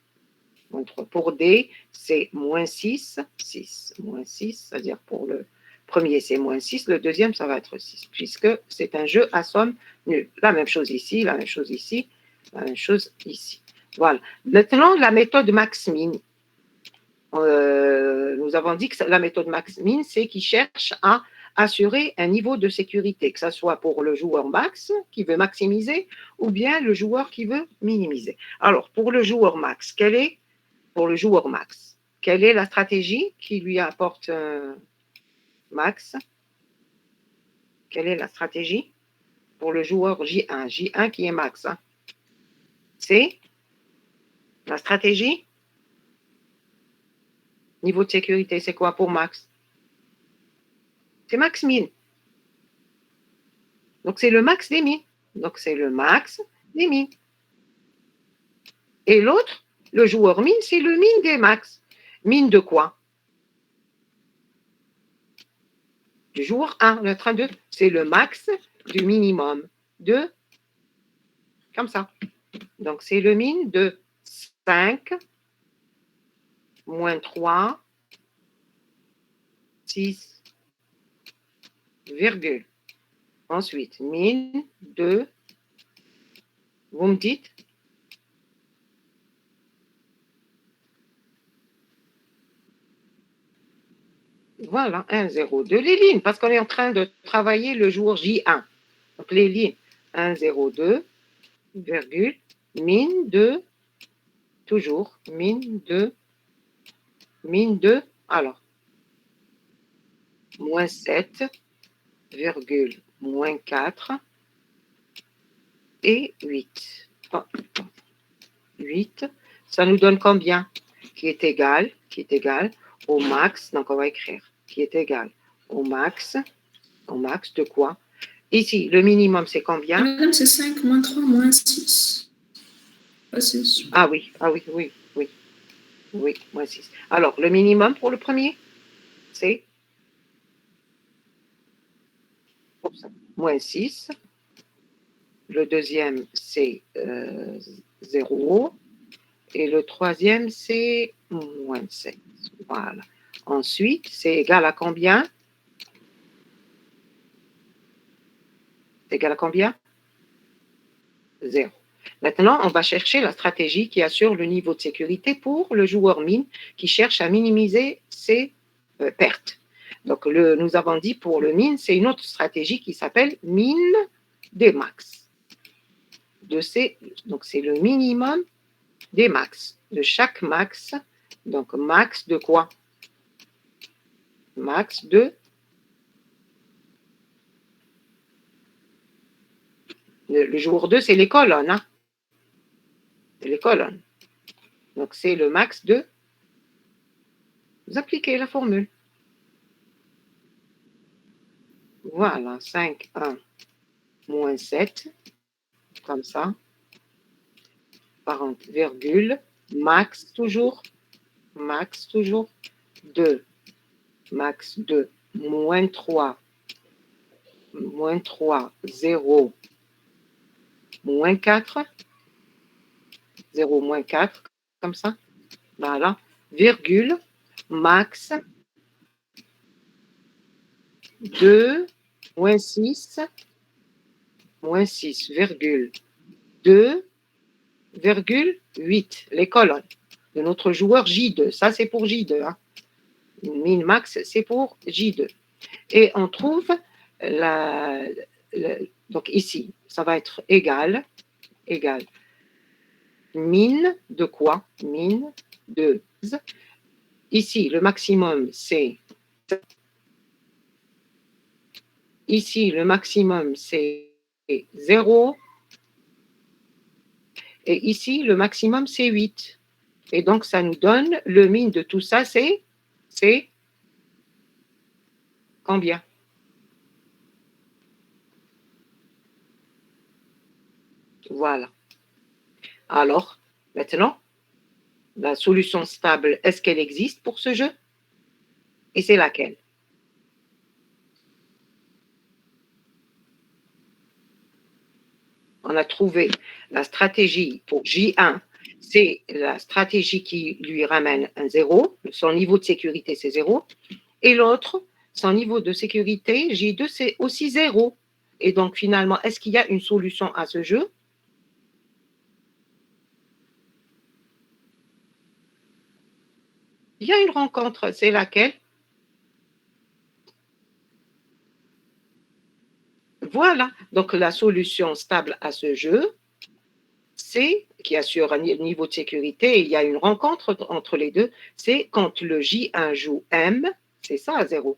Moins 3. Pour D, c'est moins 6, 6. Moins 6, c'est-à-dire pour le premier, c'est moins 6. Le deuxième, ça va être 6, puisque c'est un jeu à somme nulle. La même chose ici, la même chose ici, la même chose ici. Voilà. Maintenant, la méthode max-min. Nous avons dit que la méthode max-min, c'est qu'il cherche à assurer un niveau de sécurité, que ce soit pour le joueur max qui veut maximiser ou bien le joueur qui veut minimiser. Alors, pour le joueur max, quelle est la stratégie qui lui apporte max? Quelle est la stratégie pour le joueur J1? J1 qui est max. Hein? C'est la stratégie? Niveau de sécurité, c'est quoi pour max? C'est max min. Donc, c'est le max des min. Donc, c'est le max des min. Et l'autre, le joueur min, c'est le min des max. Min de quoi? Du joueur 1. Le train 2, c'est le max du minimum de... Comme ça. Donc, c'est le min de 5 moins 3, 6, virgule. Ensuite, min de... Vous me dites? Voilà, 1, 0, 2, les lignes, parce qu'on est en train de travailler le jour J1. Donc, les lignes 1, 0, 2, virgule, min de toujours, mine de, alors, moins 7, virgule, moins 4 et 8. 8, ça nous donne combien? Qui est égal au max, donc on va écrire, qui est égal au max de quoi? Ici, le minimum, c'est combien? Madame, c'est 5, moins 3, moins 6. Ah oui, moins 6. Alors, le minimum pour le premier, c'est moins 6. Le deuxième, c'est 0. Et le troisième, c'est moins 7. Voilà. Ensuite, c'est égal à combien? C'est égal à combien? 0. Maintenant, on va chercher la stratégie qui assure le niveau de sécurité pour le joueur mine qui cherche à minimiser ses pertes. Donc, nous avons dit pour le mine, c'est une autre stratégie qui s'appelle mine des max. Donc, c'est le minimum des max. De chaque max, donc max de quoi? Max de... Le joueur 2, c'est les colonnes. Hein? C'est les colonnes. Donc, c'est le max de... Vous appliquez la formule. Voilà, 5, 1, moins 7, comme ça. 40, virgule, max toujours, 2, max 2, moins 3, 0, moins 4, 0, moins 4, comme ça. Voilà, virgule, max 2, moins 6, virgule 2, virgule 8, les colonnes de notre joueur J2. Ça, c'est pour J2. Hein. Min max, c'est pour J2. Et on trouve donc ici, ça va être égal, min de quoi? Min de... Ici, le maximum, c'est... Ici, le maximum, c'est 0. Et ici, le maximum, c'est 8. Et donc, ça nous donne le min de tout ça, c'est combien? Voilà. Alors, maintenant, la solution stable, est-ce qu'elle existe pour ce jeu? Et c'est laquelle? On a trouvé la stratégie pour J1, c'est la stratégie qui lui ramène un 0, son niveau de sécurité c'est 0, et l'autre, son niveau de sécurité, J2, c'est aussi 0. Et donc finalement, est-ce qu'il y a une solution à ce jeu? Il y a une rencontre, c'est laquelle? Voilà, donc la solution stable à ce jeu, c'est, qui assure un niveau de sécurité, il y a une rencontre entre les deux, c'est quand le J1 joue M, c'est ça à 0.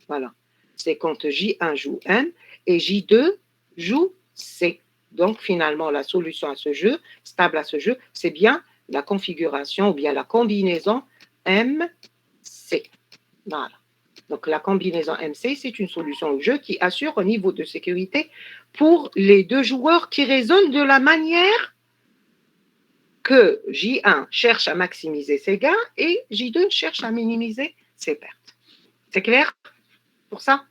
Voilà, c'est quand J1 joue M et J2 joue C. Donc finalement, la solution à ce jeu, stable à ce jeu, c'est bien la configuration ou bien la combinaison MC. Voilà. Donc, la combinaison MC, c'est une solution au jeu qui assure un niveau de sécurité pour les deux joueurs qui raisonnent de la manière que J1 cherche à maximiser ses gains et J2 cherche à minimiser ses pertes. C'est clair pour ça?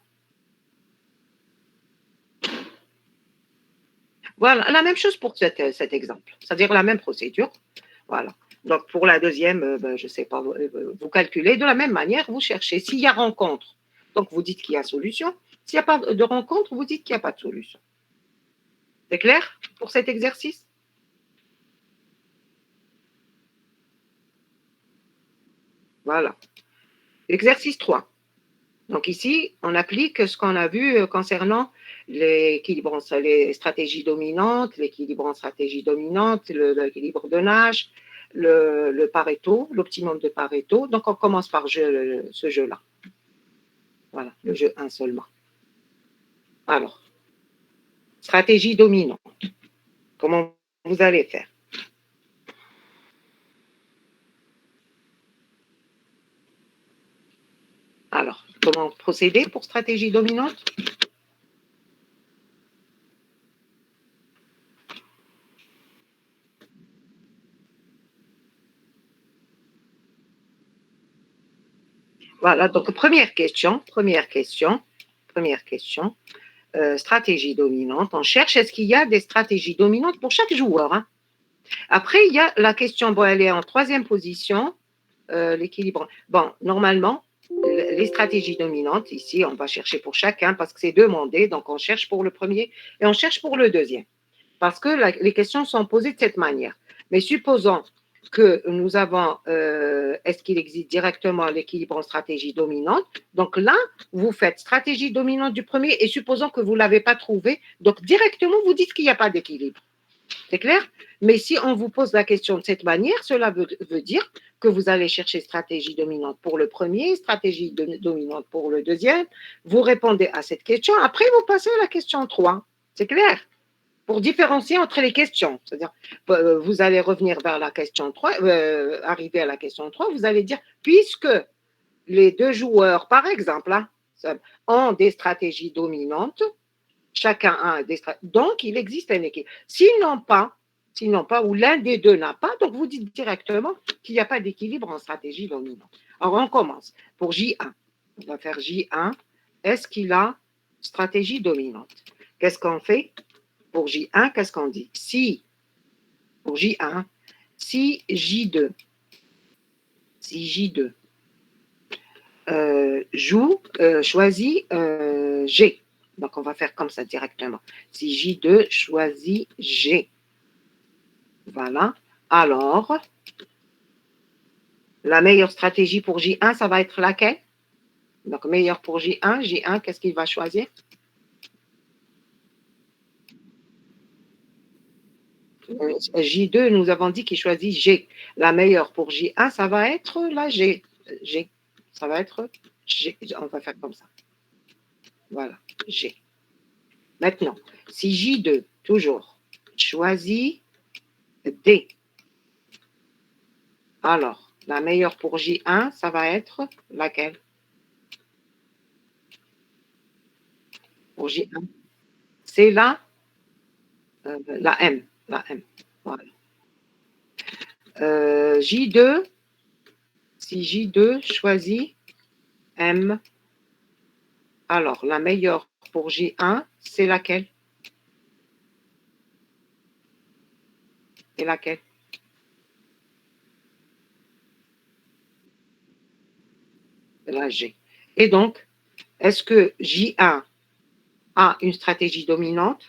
Voilà, la même chose pour cet exemple, c'est-à-dire la même procédure. Voilà. Donc, pour la deuxième, je ne sais pas, vous calculez de la même manière, vous cherchez. S'il y a rencontre, donc vous dites qu'il y a solution. S'il n'y a pas de rencontre, vous dites qu'il n'y a pas de solution. C'est clair pour cet exercice? Voilà. Exercice 3. Donc ici, on applique ce qu'on a vu concernant l'équilibre, les stratégies dominantes, l'équilibre en stratégie dominante, l'équilibre de Nash, le Pareto, l'optimum de Pareto. Donc, on commence par ce jeu-là. Voilà, le jeu 1 seulement. Alors, stratégie dominante. Comment vous allez faire? Alors, comment procéder pour stratégie dominante? Voilà, donc première question, stratégie dominante. On cherche, est-ce qu'il y a des stratégies dominantes pour chaque joueur, hein? Après, il y a la question, bon, elle est en troisième position, l'équilibre. Bon, normalement, les stratégies dominantes, ici, on va chercher pour chacun parce que c'est demandé, donc on cherche pour le premier et on cherche pour le deuxième. Parce que les questions sont posées de cette manière. Mais supposons que nous avons, est-ce qu'il existe directement l'équilibre en stratégie dominante? Donc là, vous faites stratégie dominante du premier et supposons que vous ne l'avez pas trouvé, donc directement, vous dites qu'il n'y a pas d'équilibre. C'est clair? Mais si on vous pose la question de cette manière, cela veut dire que vous allez chercher stratégie dominante pour le premier, stratégie dominante pour le deuxième. Vous répondez à cette question. Après, vous passez à la question 3. C'est clair? Pour différencier entre les questions. C'est-à-dire, vous allez revenir vers la question 3, arriver à la question 3, vous allez dire, puisque les deux joueurs, par exemple, hein, ont des stratégies dominantes, chacun a des stratégies, donc il existe un équilibre. S'ils n'ont pas, ou l'un des deux n'a pas, donc vous dites directement qu'il n'y a pas d'équilibre en stratégie dominante. Alors on commence. Pour J1, on va faire J1. Est-ce qu'il a stratégie dominante? Qu'est-ce qu'on fait? Pour J1, qu'est-ce qu'on dit? Si, pour J1, si J2 choisit G. Donc, on va faire comme ça directement. Si J2 choisit G. Voilà. Alors, la meilleure stratégie pour J1, ça va être laquelle? Donc, meilleure pour J1. J1, qu'est-ce qu'il va choisir? J2, nous avons dit qu'il choisit G. La meilleure pour J1, ça va être la G. G. Ça va être G. On va faire comme ça. Voilà, G. Maintenant, si J2, toujours, choisit D, alors, la meilleure pour J1, ça va être laquelle? Pour J1, c'est la M. La M. Voilà. J2, si J2 choisit M, alors la meilleure pour J1, c'est laquelle? Et laquelle? La G. Et donc, est-ce que J1 a une stratégie dominante?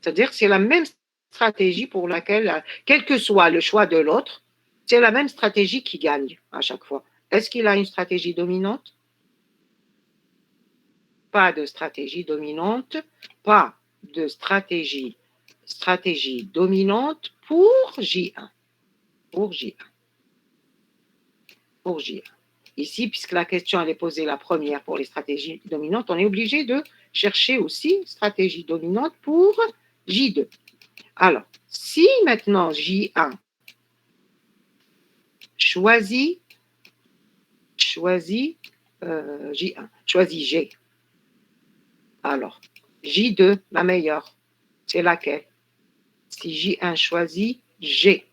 C'est-à-dire que c'est la même stratégie pour laquelle, quel que soit le choix de l'autre, c'est la même stratégie qui gagne à chaque fois. Est-ce qu'il a une stratégie dominante? Pas de stratégie dominante, pas de stratégie dominante pour J1. Pour J1. Pour J1. Ici, puisque la question elle est posée la première pour les stratégies dominantes, on est obligé de chercher aussi stratégie dominante pour J2. Alors, si maintenant J1 choisit J1, choisit G, alors J2, la meilleure, c'est laquelle? Si J1 choisit G,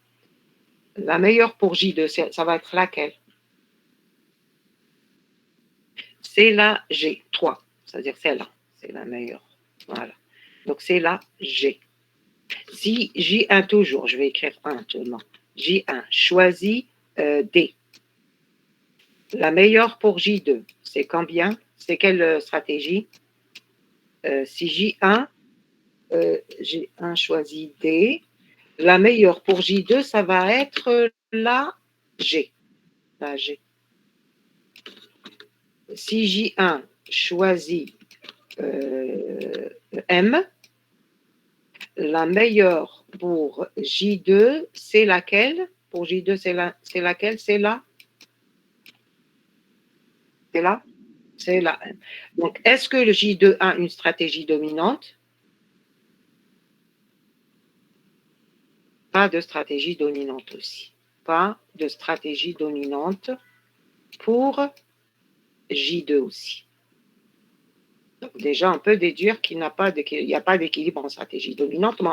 la meilleure pour J2, ça va être laquelle? C'est la G3, c'est-à-dire celle-là, c'est la meilleure. Voilà. Donc c'est la G. Si J1 toujours, je vais écrire 1 seulement, J1 choisit D. La meilleure pour J2, c'est combien? C'est quelle stratégie? Si J1 choisit D, la meilleure pour J2, ça va être la G. La G. Si J1 choisit M. La meilleure pour J2, c'est laquelle? Pour J2, c'est laquelle? C'est là? C'est là? C'est la M. Donc, est-ce que le J2 a une stratégie dominante? Pas de stratégie dominante aussi. Pas de stratégie dominante pour J2 aussi. Donc déjà, on peut déduire qu'il n'y a pas d'équilibre en stratégie dominante, mais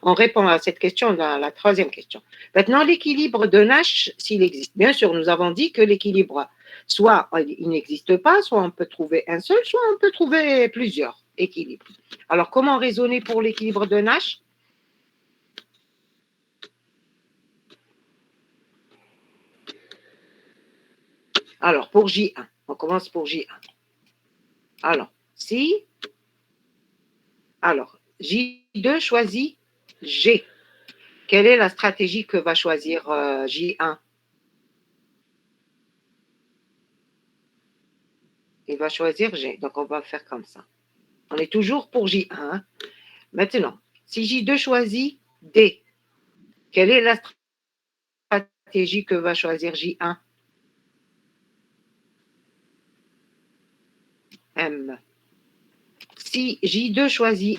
on répond à cette question dans la troisième question. Maintenant, l'équilibre de Nash, s'il existe. Bien sûr, nous avons dit que l'équilibre, soit il n'existe pas, soit on peut trouver un seul, soit on peut trouver plusieurs équilibres. Alors, comment raisonner pour l'équilibre de Nash? Alors, pour J1, on commence pour J1. Alors, J2 choisit G. Quelle est la stratégie que va choisir J1? Il va choisir G. Donc, on va faire comme ça. On est toujours pour J1. Hein? Maintenant, si J2 choisit D, quelle est la stratégie que va choisir J1? M. Si J2 choisit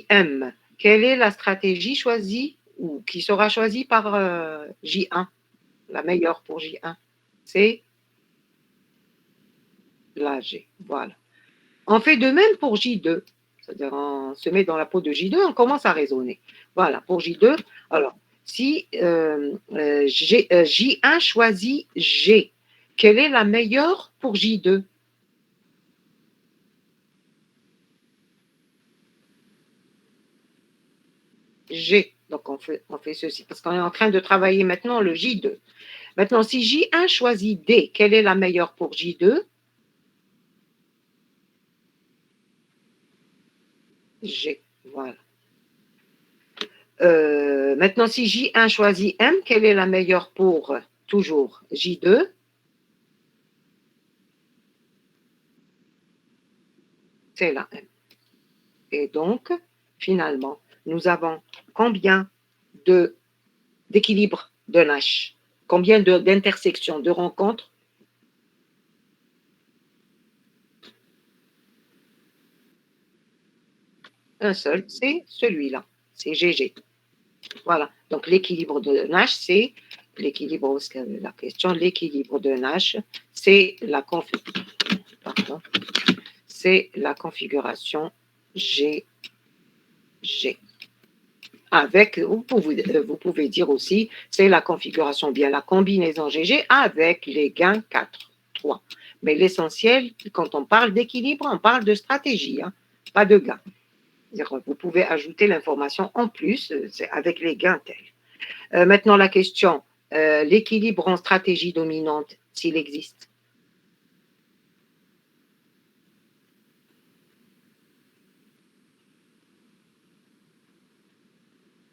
M, quelle est la stratégie choisie ou qui sera choisie par J1? La meilleure pour J1, c'est la G. Voilà. On fait de même pour J2. C'est-à-dire, on se met dans la peau de J2, on commence à raisonner. Voilà, pour J2. Alors, si J1 choisit G, quelle est la meilleure pour J2? G. Donc, on fait ceci, parce qu'on est en train de travailler maintenant le J2. Maintenant, si J1 choisit D, quelle est la meilleure pour J2? G. Voilà. Maintenant, si J1 choisit M, quelle est la meilleure pour toujours J2? C'est la M. Et donc, finalement, nous avons combien d'équilibres de Nash? Combien d'intersections, de rencontres? Un seul, c'est celui-là, c'est GG. Voilà, donc l'équilibre de Nash, c'est l'équilibre, la question, l'équilibre de Nash, c'est la configuration GG. Avec, vous pouvez dire aussi, c'est la configuration, bien la combinaison GG avec les gains 4, 3. Mais l'essentiel, quand on parle d'équilibre, on parle de stratégie, hein, pas de gains. Vous pouvez ajouter l'information en plus, c'est avec les gains tels. Maintenant, la question, l'équilibre en stratégie dominante, s'il existe.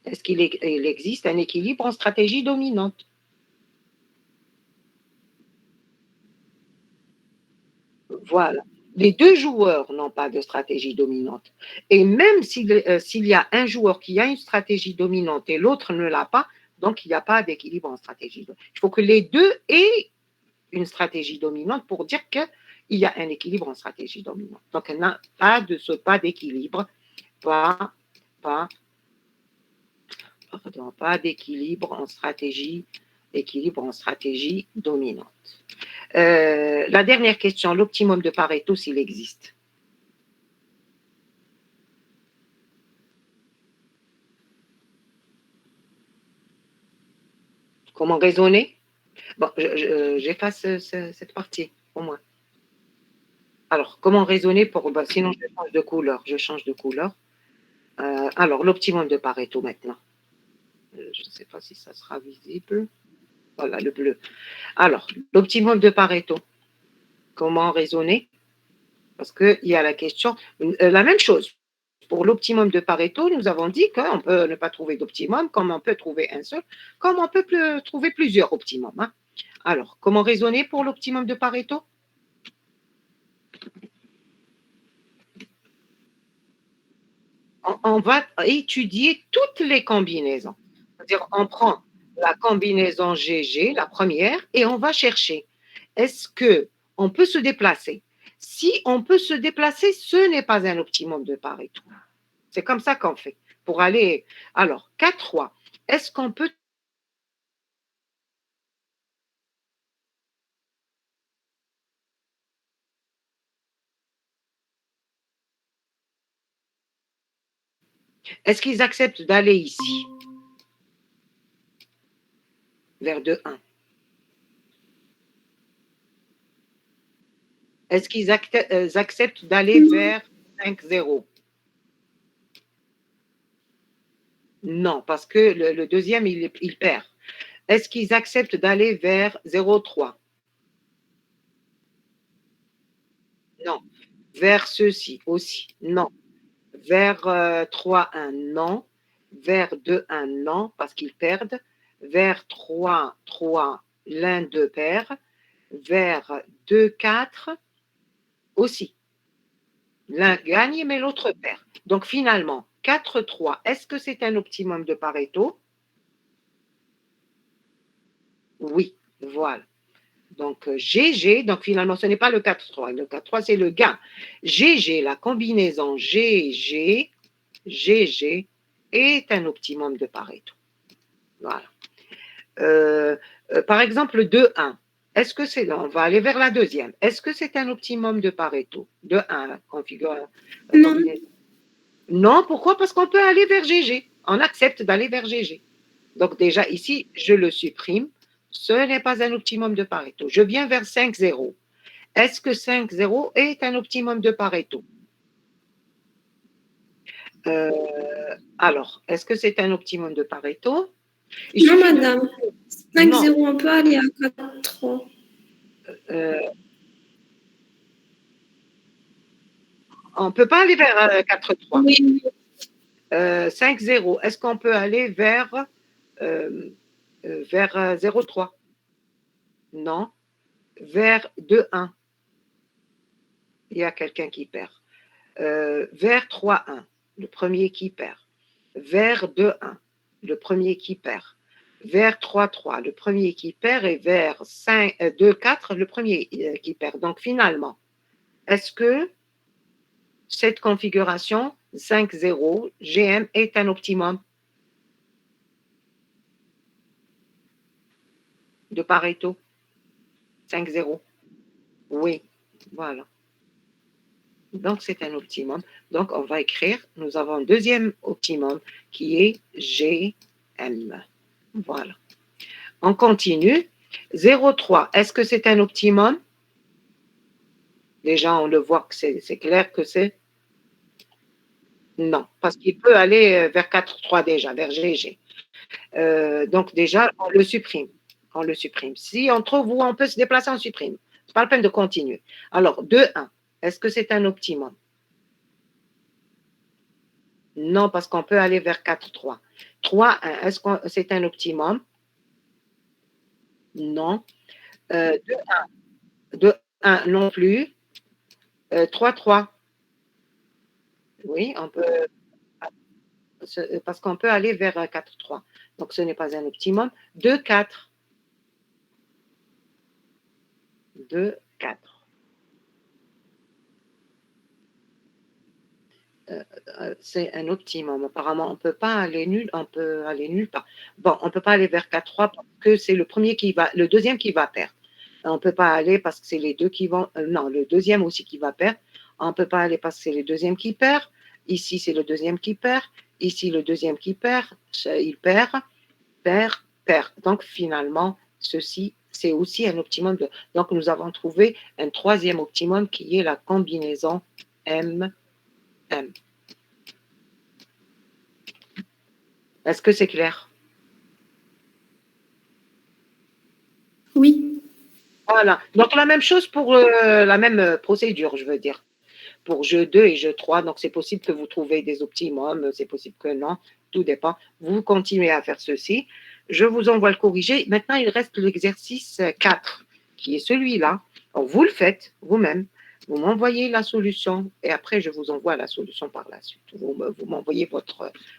Est-ce qu'il existe un équilibre en stratégie dominante? Voilà. Les deux joueurs n'ont pas de stratégie dominante. Et même s'il y a un joueur qui a une stratégie dominante et l'autre ne l'a pas, donc il n'y a pas d'équilibre en stratégie. Il faut que les deux aient une stratégie dominante pour dire qu'il y a un équilibre en stratégie dominante. Donc, il n'y a pas d'équilibre, pas d'équilibre en stratégie dominante. La dernière question, l'optimum de Pareto, s'il existe. Comment raisonner? Bon, j'efface cette partie, au moins. Alors, comment raisonner pour... Ben, sinon, je change de couleur. Alors, l'optimum de Pareto, maintenant. Je ne sais pas si ça sera visible. Voilà, le bleu. Alors, l'optimum de Pareto. Comment raisonner? Parce qu'il y a la question, la même chose. Pour l'optimum de Pareto, nous avons dit qu'on peut ne pas trouver d'optimum, comme on peut trouver un seul, comme on peut trouver plusieurs optimums. Hein. Alors, comment raisonner pour l'optimum de Pareto? on va étudier toutes les combinaisons. C'est-à-dire, on prend la combinaison GG, la première, et on va chercher. Est-ce que on peut se déplacer? Si on peut se déplacer, ce n'est pas un optimum de Pareto. C'est comme ça qu'on fait. Pour aller. Alors, 4-3. Est-ce qu'on peut. Est-ce qu'ils acceptent d'aller ici? Vers 2-1. Est-ce qu'ils acceptent d'aller vers 5-0? Non, parce que le deuxième, il perd. Est-ce qu'ils acceptent d'aller vers 0-3? Non. Vers ceci aussi? Non. Vers 3-1? Non. Vers 2-1? Non, parce qu'ils perdent. Vers 3-3, l'un d'eux perd. Vers 2-4 aussi. L'un gagne, mais l'autre perd. Donc finalement, 4-3, est-ce que c'est un optimum de Pareto? Oui, voilà. Donc GG, donc finalement, ce n'est pas le 4-3. Le 4-3, c'est le gain. GG, la combinaison GG est un optimum de Pareto. Voilà. Par exemple, le 2-1. Est-ce que c'est. On va aller vers la deuxième. Est-ce que c'est un optimum de Pareto? 2-1, configure. Non. Non, pourquoi? Parce qu'on peut aller vers GG. On accepte d'aller vers GG. Donc déjà ici, je le supprime. Ce n'est pas un optimum de Pareto. Je viens vers 5-0. Est-ce que 5-0 est un optimum de Pareto? Alors, est-ce que c'est un optimum de Pareto? Non, madame. 5-0, on peut aller à 4-3. On ne peut pas aller vers 4-3. Oui. 5-0, est-ce qu'on peut aller vers 0-3? Non. Vers 2-1. Il y a quelqu'un qui perd. Vers 3-1, le premier qui perd. Vers 2-1, le premier qui perd. Vers 3-3, le premier qui perd. Et vers 2-4, le premier qui perd. Donc finalement, est-ce que cette configuration 5-0 GM est un optimum de Pareto? 5-0. Oui, voilà. Donc, c'est un optimum. Donc, on va écrire, nous avons un deuxième optimum qui est GM. Voilà. On continue. 0,3, est-ce que c'est un optimum? Déjà, on le voit que c'est clair que c'est. Non, parce qu'il peut aller vers 4,3 déjà, vers GG. Donc, déjà, on le supprime. On le supprime. Si on trouve où on peut se déplacer, on supprime. C'est pas la peine de continuer. Alors, 2,1, est-ce que c'est un optimum? Non, parce qu'on peut aller vers 4,3. 3,1, est-ce que c'est un optimum? Non. 2,1, 2,1 non plus. 3,3. Oui, on peut, parce qu'on peut aller vers 4,3. Donc, ce n'est pas un optimum. 2,4. 2,4. C'est un optimum. Apparemment, on ne peut pas aller nulle, on peut aller nulle part. Bon, on ne peut pas aller vers 4,3 parce que c'est le deuxième qui va perdre. On ne peut pas aller parce que c'est les deux qui vont, non, le deuxième aussi qui va perdre. On ne peut pas aller parce que c'est le deuxième qui perd. Ici, c'est le deuxième qui perd. Ici, le deuxième qui perd. Il perd, perd. Donc, finalement, ceci, c'est aussi un optimum. Donc, nous avons trouvé un troisième optimum qui est la combinaison M. Est-ce que c'est clair? Oui. Voilà. Donc, la même chose pour la même procédure, je veux dire. Pour jeu 2 et jeu 3, donc c'est possible que vous trouvez des optimums, c'est possible que non, tout dépend. Vous continuez à faire ceci. Je vous envoie le corrigé. Maintenant, il reste l'exercice 4, qui est celui-là. Alors, vous le faites vous-même. Vous m'envoyez la solution et après, je vous envoie la solution par la suite. Vous m'envoyez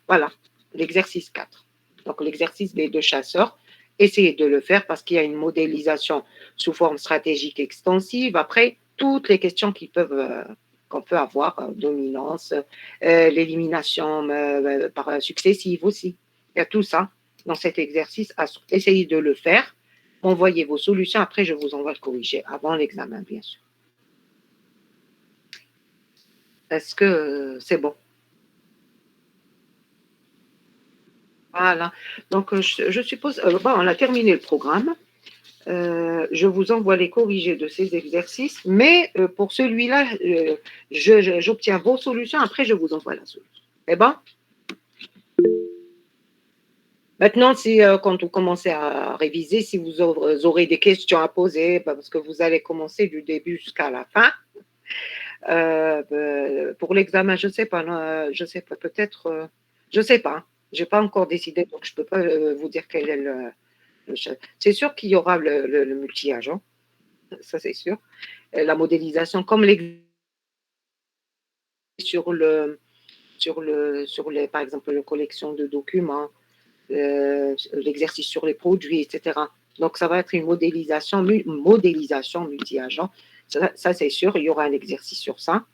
voilà, l'exercice 4. Donc, l'exercice des deux chasseurs. Essayez de le faire parce qu'il y a une modélisation sous forme stratégique extensive. Après, toutes les questions qu'on peut avoir, dominance, l'élimination par successive aussi. Il y a tout ça dans cet exercice. Essayez de le faire. Envoyez vos solutions. Après, je vous envoie le corrigé avant l'examen, bien sûr. Est-ce que c'est bon? Voilà. Donc, je suppose, bon, on a terminé le programme. Je vous envoie les corrigés de ces exercices, mais pour celui-là, j'obtiens vos solutions. Après, je vous envoie la solution. C'est bon? Maintenant, si quand vous commencez à réviser, si vous aurez des questions à poser, parce que vous allez commencer du début jusqu'à la fin, pour l'examen, je ne sais pas, peut-être, je ne sais pas. Je n'ai pas encore décidé, donc je ne peux pas vous dire quel est c'est sûr qu'il y aura le multi-agent, ça c'est sûr. La modélisation, comme par exemple, la collection de documents, l'exercice sur les produits, etc. Donc, ça va être une modélisation multi-agent. Ça, c'est sûr, il y aura un exercice sur ça.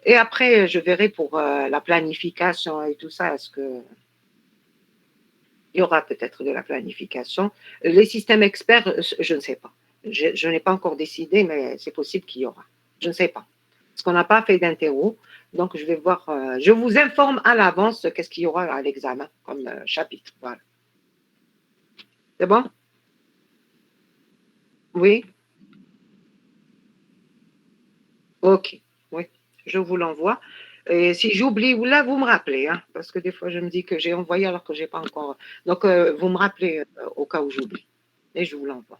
Et après, je verrai pour la planification et tout ça, est-ce que il y aura peut-être de la planification. Les systèmes experts, je ne sais pas. Je n'ai pas encore décidé, mais c'est possible qu'il y aura. Je ne sais pas. Parce qu'on n'a pas fait d'interro. Donc, je vais voir. Je vous informe à l'avance qu'est-ce qu'il y aura à l'examen comme chapitre. Voilà. C'est bon? Oui? Ok. Oui. Je vous l'envoie. Et si j'oublie, ou là, vous me rappelez, hein, parce que des fois, je me dis que j'ai envoyé alors que je n'ai pas encore. Donc, vous me rappelez au cas où j'oublie. Et je vous l'envoie.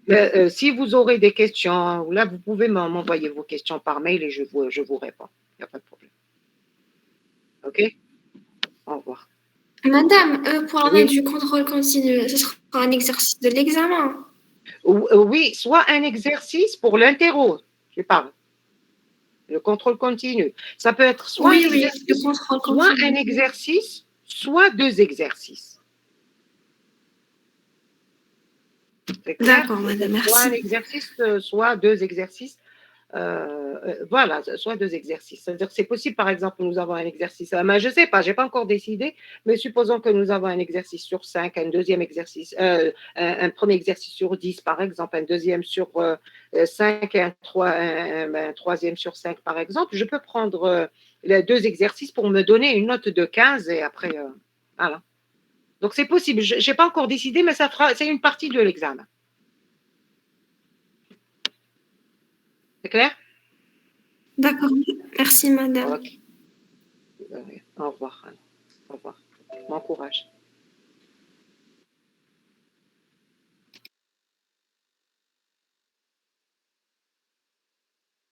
Mais, si vous aurez des questions, là, vous pouvez m'envoyer vos questions par mail et je vous réponds. Il n'y a pas de problème. OK? Au revoir. Madame, pour la note Oui, du contrôle continu, ce sera un exercice de l'examen. oui, soit un exercice pour l'interro, je parle, le contrôle continu. Ça peut être soit un Oui, oui, le exercice, contrôle soit un continu. exercice, soit deux exercices. C'est clair? D'accord, madame, Soit un merci. exercice, soit deux exercices. Voilà, soit deux exercices. C'est-à-dire que c'est possible, par exemple, nous avons un exercice, mais je ne sais pas, je n'ai pas encore décidé, mais supposons que nous avons un exercice sur 5, un deuxième exercice, un premier exercice sur 10, par exemple, un deuxième sur 5 et un troisième sur 5, par exemple. Je peux prendre les deux exercices pour me donner une note de 15 et après, voilà. Donc, c'est possible. Je n'ai pas encore décidé, mais c'est une partie de l'examen. C'est clair? D'accord, merci, madame. Ok. Au revoir. Au revoir. Bon courage.